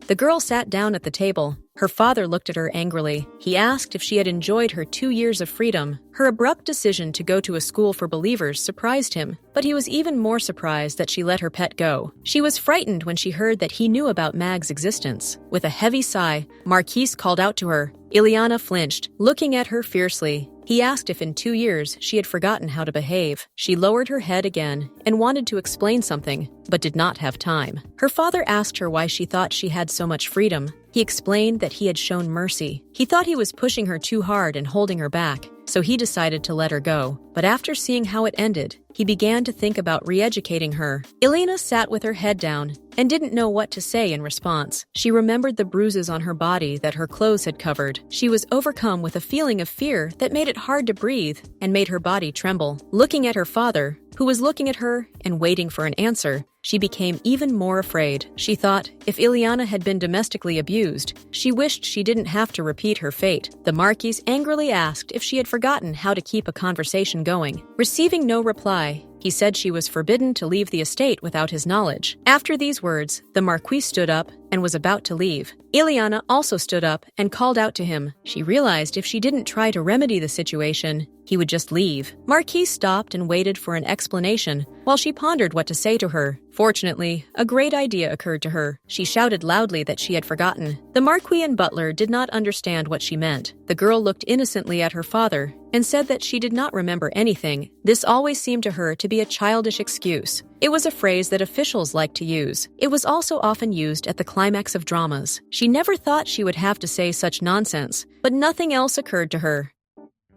The girl sat down at the table. Her father looked at her angrily. He asked if she had enjoyed her 2 years of freedom. Her abrupt decision to go to a school for believers surprised him, but he was even more surprised that she let her pet go. She was frightened when she heard that he knew about Mag's existence. With a heavy sigh, Marquise called out to her. Illeana flinched, looking at her fiercely. He asked if in 2 years she had forgotten how to behave. She lowered her head again and wanted to explain something, but did not have time. Her father asked her why she thought she had so much freedom. He explained that he had shown mercy. He thought he was pushing her too hard and holding her back, so he decided to let her go. But after seeing how it ended, he began to think about re-educating her. Illeana sat with her head down and didn't know what to say in response. She remembered the bruises on her body that her clothes had covered. She was overcome with a feeling of fear that made it hard to breathe and made her body tremble. Looking at her father, who was looking at her and waiting for an answer, she became even more afraid. She thought if Illeana had been domestically abused, she wished she didn't have to repeat her fate. The Marquise angrily asked if she had forgotten how to keep a conversation going. Receiving no reply, he said she was forbidden to leave the estate without his knowledge. After these words, the Marquis stood up and was about to leave. Illeana also stood up and called out to him. She realized if she didn't try to remedy the situation, he would just leave. Marquis stopped and waited for an explanation while she pondered what to say to her. Fortunately, a great idea occurred to her. She shouted loudly that she had forgotten. The Marquis and butler did not understand what she meant. The girl looked innocently at her father and said that she did not remember anything. This always seemed to her to be a childish excuse. It was a phrase that officials liked to use. It was also often used at the climax of dramas. She never thought she would have to say such nonsense, but nothing else occurred to her.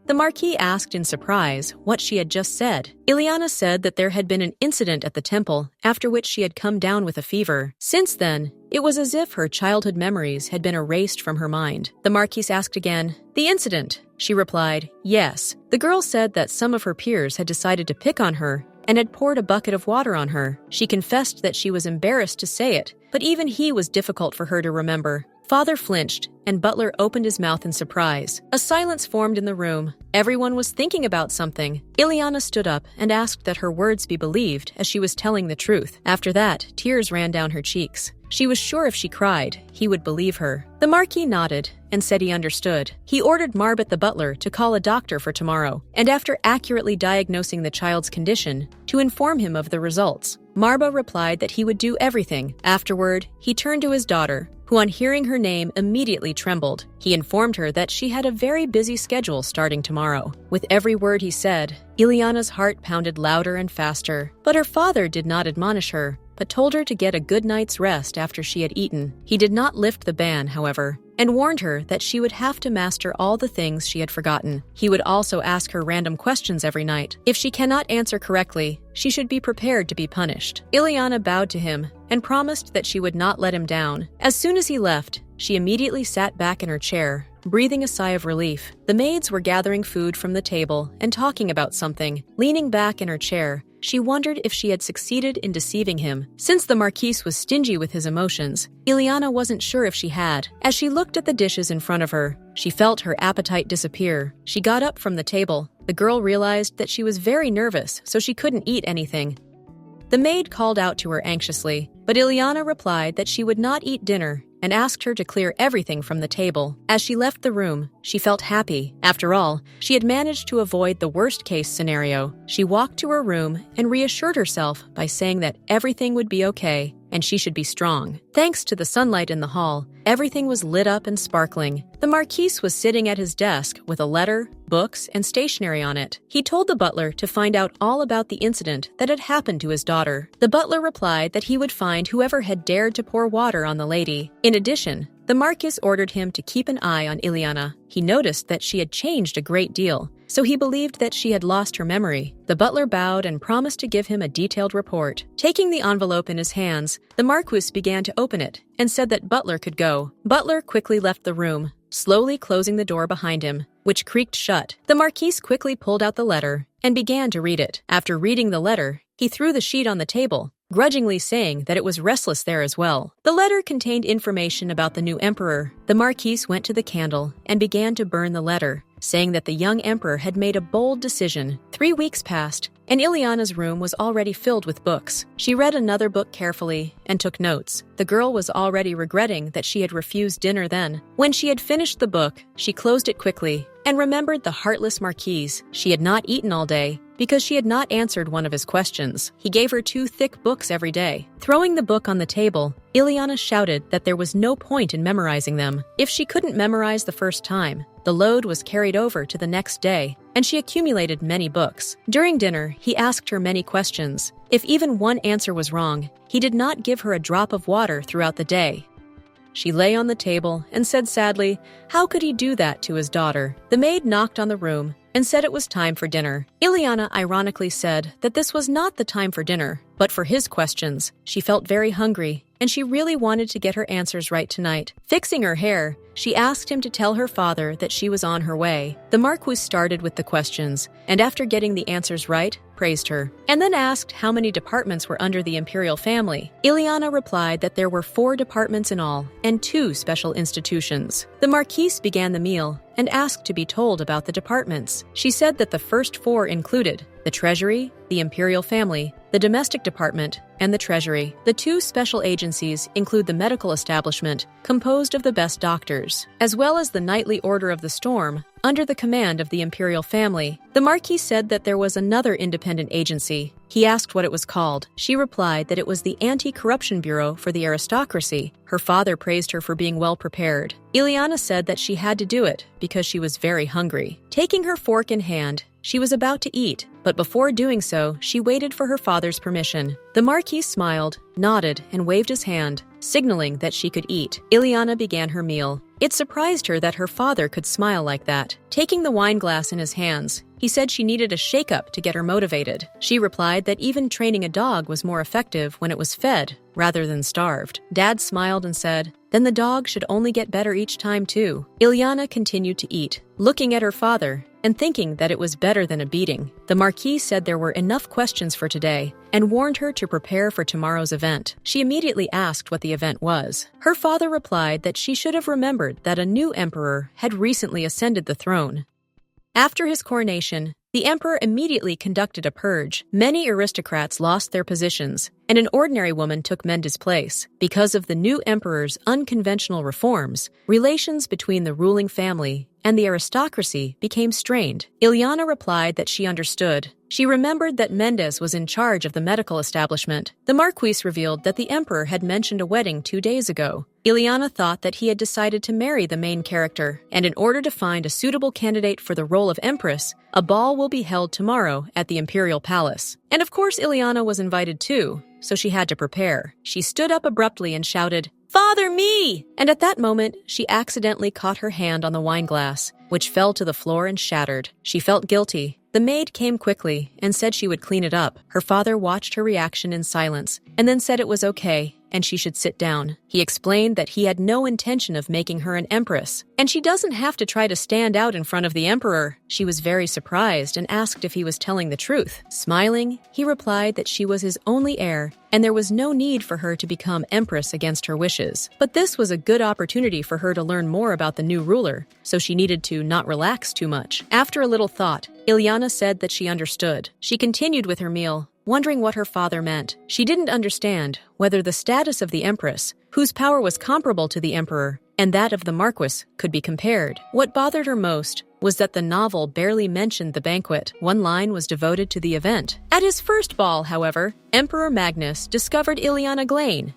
The Marquis asked in surprise what she had just said. Illeana said that there had been an incident at the temple, after which she had come down with a fever. Since then, it was as if her childhood memories had been erased from her mind. The Marquis asked again, "The incident?" She replied, "Yes." The girl said that some of her peers had decided to pick on her and had poured a bucket of water on her. She confessed that she was embarrassed to say it, but even he was difficult for her to remember. Father flinched, and Butler opened his mouth in surprise. A silence formed in the room. Everyone was thinking about something. Illeana stood up and asked that her words be believed as she was telling the truth. After that, tears ran down her cheeks. She was sure if she cried, he would believe her. The Marquis nodded and said he understood. He ordered Marbot the butler to call a doctor for tomorrow, and after accurately diagnosing the child's condition, to inform him of the results. Marba replied that he would do everything. Afterward, he turned to his daughter, who on hearing her name immediately trembled. He informed her that she had a very busy schedule starting tomorrow. With every word he said, Illeana's heart pounded louder and faster. But her father did not admonish her, but told her to get a good night's rest after she had eaten. He did not lift the ban, however, and warned her that she would have to master all the things she had forgotten. He would also ask her random questions every night. If she cannot answer correctly, she should be prepared to be punished. Illeana bowed to him and promised that she would not let him down. As soon as he left, she immediately sat back in her chair, breathing a sigh of relief. The maids were gathering food from the table and talking about something. Leaning back in her chair, she wondered if she had succeeded in deceiving him. Since the Marquis was stingy with his emotions, Illeana wasn't sure if she had. As she looked at the dishes in front of her, she felt her appetite disappear. She got up from the table. The girl realized that she was very nervous, so she couldn't eat anything. The maid called out to her anxiously, but Illeana replied that she would not eat dinner and asked her to clear everything from the table. As she left the room, she felt happy. After all, she had managed to avoid the worst-case scenario. She walked to her room and reassured herself by saying that everything would be okay and she should be strong. Thanks to the sunlight in the hall, everything was lit up and sparkling. The Marquis was sitting at his desk with a letter, books, and stationery on it. He told the butler to find out all about the incident that had happened to his daughter. The butler replied that he would find whoever had dared to pour water on the lady. In addition, the Marquis ordered him to keep an eye on Illeana. He noticed that she had changed a great deal, so he believed that she had lost her memory. The butler bowed and promised to give him a detailed report. Taking the envelope in his hands, the Marquis began to open it and said that Butler could go. Butler quickly left the room, slowly closing the door behind him, which creaked shut. The Marquis quickly pulled out the letter and began to read it. After reading the letter, he threw the sheet on the table, grudgingly saying that it was restless there as well. The letter contained information about the new emperor. The Marquis went to the candle and began to burn the letter, saying that the young emperor had made a bold decision. 3 weeks passed, and Illeana's room was already filled with books. She read another book carefully and took notes. The girl was already regretting that she had refused dinner then. When she had finished the book, she closed it quickly and remembered the heartless Marquise. She had not eaten all day because she had not answered one of his questions. He gave her 2 thick books every day. Throwing the book on the table, Illeana shouted that there was no point in memorizing them. If she couldn't memorize the first time, the load was carried over to the next day, and she accumulated many books. During dinner, he asked her many questions. If even one answer was wrong, he did not give her a drop of water throughout the day. She lay on the table and said sadly, how could he do that to his daughter? The maid knocked on the room and said it was time for dinner. Illeana ironically said that this was not the time for dinner, but for his questions. She felt very hungry, and she really wanted to get her answers right tonight. Fixing her hair, she asked him to tell her father that she was on her way. The Marquis started with the questions, and after getting the answers right, praised her, and then asked how many departments were under the imperial family. Illeana replied that there were 4 departments in all, and 2 special institutions. The Marquise began the meal and asked to be told about the departments. She said that the first 4 included the Treasury, the Imperial Family, the Domestic Department, and the Treasury. The 2 special agencies include the medical establishment, composed of the best doctors, as well as the Knightly Order of the Storm, under the command of the Imperial Family. The Marquis said that there was another independent agency. He asked what it was called. She replied that it was the Anti-Corruption Bureau for the aristocracy. Her father praised her for being well prepared. Illeana said that she had to do it because she was very hungry. Taking her fork in hand, she was about to eat, but before doing so, she waited for her father's permission. The Marquis smiled, nodded, and waved his hand, signaling that she could eat. Illeana began her meal. It surprised her that her father could smile like that. Taking the wine glass in his hands, he said she needed a shake-up to get her motivated. She replied that even training a dog was more effective when it was fed rather than starved. Dad smiled and said, then the dog should only get better each time too. Illeana continued to eat, looking at her father and thinking that it was better than a beating. The Marquis said there were enough questions for today and warned her to prepare for tomorrow's event. She immediately asked what the event was. Her father replied that she should have remembered that a new emperor had recently ascended the throne. After his coronation, the emperor immediately conducted a purge. Many aristocrats lost their positions, and an ordinary woman took Mendes' place. Because of the new emperor's unconventional reforms, relations between the ruling family and the aristocracy became strained. Illeana replied that she understood. She remembered that Mendes was in charge of the medical establishment. The Marquis revealed that the emperor had mentioned a wedding 2 days ago. Illeana thought that he had decided to marry the main character, and in order to find a suitable candidate for the role of empress, a ball will be held tomorrow at the imperial palace. And of course Illeana was invited too, so she had to prepare. She stood up abruptly and shouted, "Father, me!" And at that moment, she accidentally caught her hand on the wine glass, which fell to the floor and shattered. She felt guilty. The maid came quickly and said she would clean it up. Her father watched her reaction in silence and then said it was okay and she should sit down. He explained that he had no intention of making her an empress, and she doesn't have to try to stand out in front of the emperor. She was very surprised and asked if he was telling the truth. Smiling, he replied that she was his only heir, and there was no need for her to become empress against her wishes. But this was a good opportunity for her to learn more about the new ruler, so she needed to not relax too much. After a little thought, Illeana said that she understood. She continued with her meal, wondering what her father meant. She didn't understand whether the status of the empress, whose power was comparable to the emperor, and that of the Marquis could be compared. What bothered her most was that the novel barely mentioned the banquet. One line was devoted to the event. At his first ball, however, Emperor Magnus discovered Illeana Glenn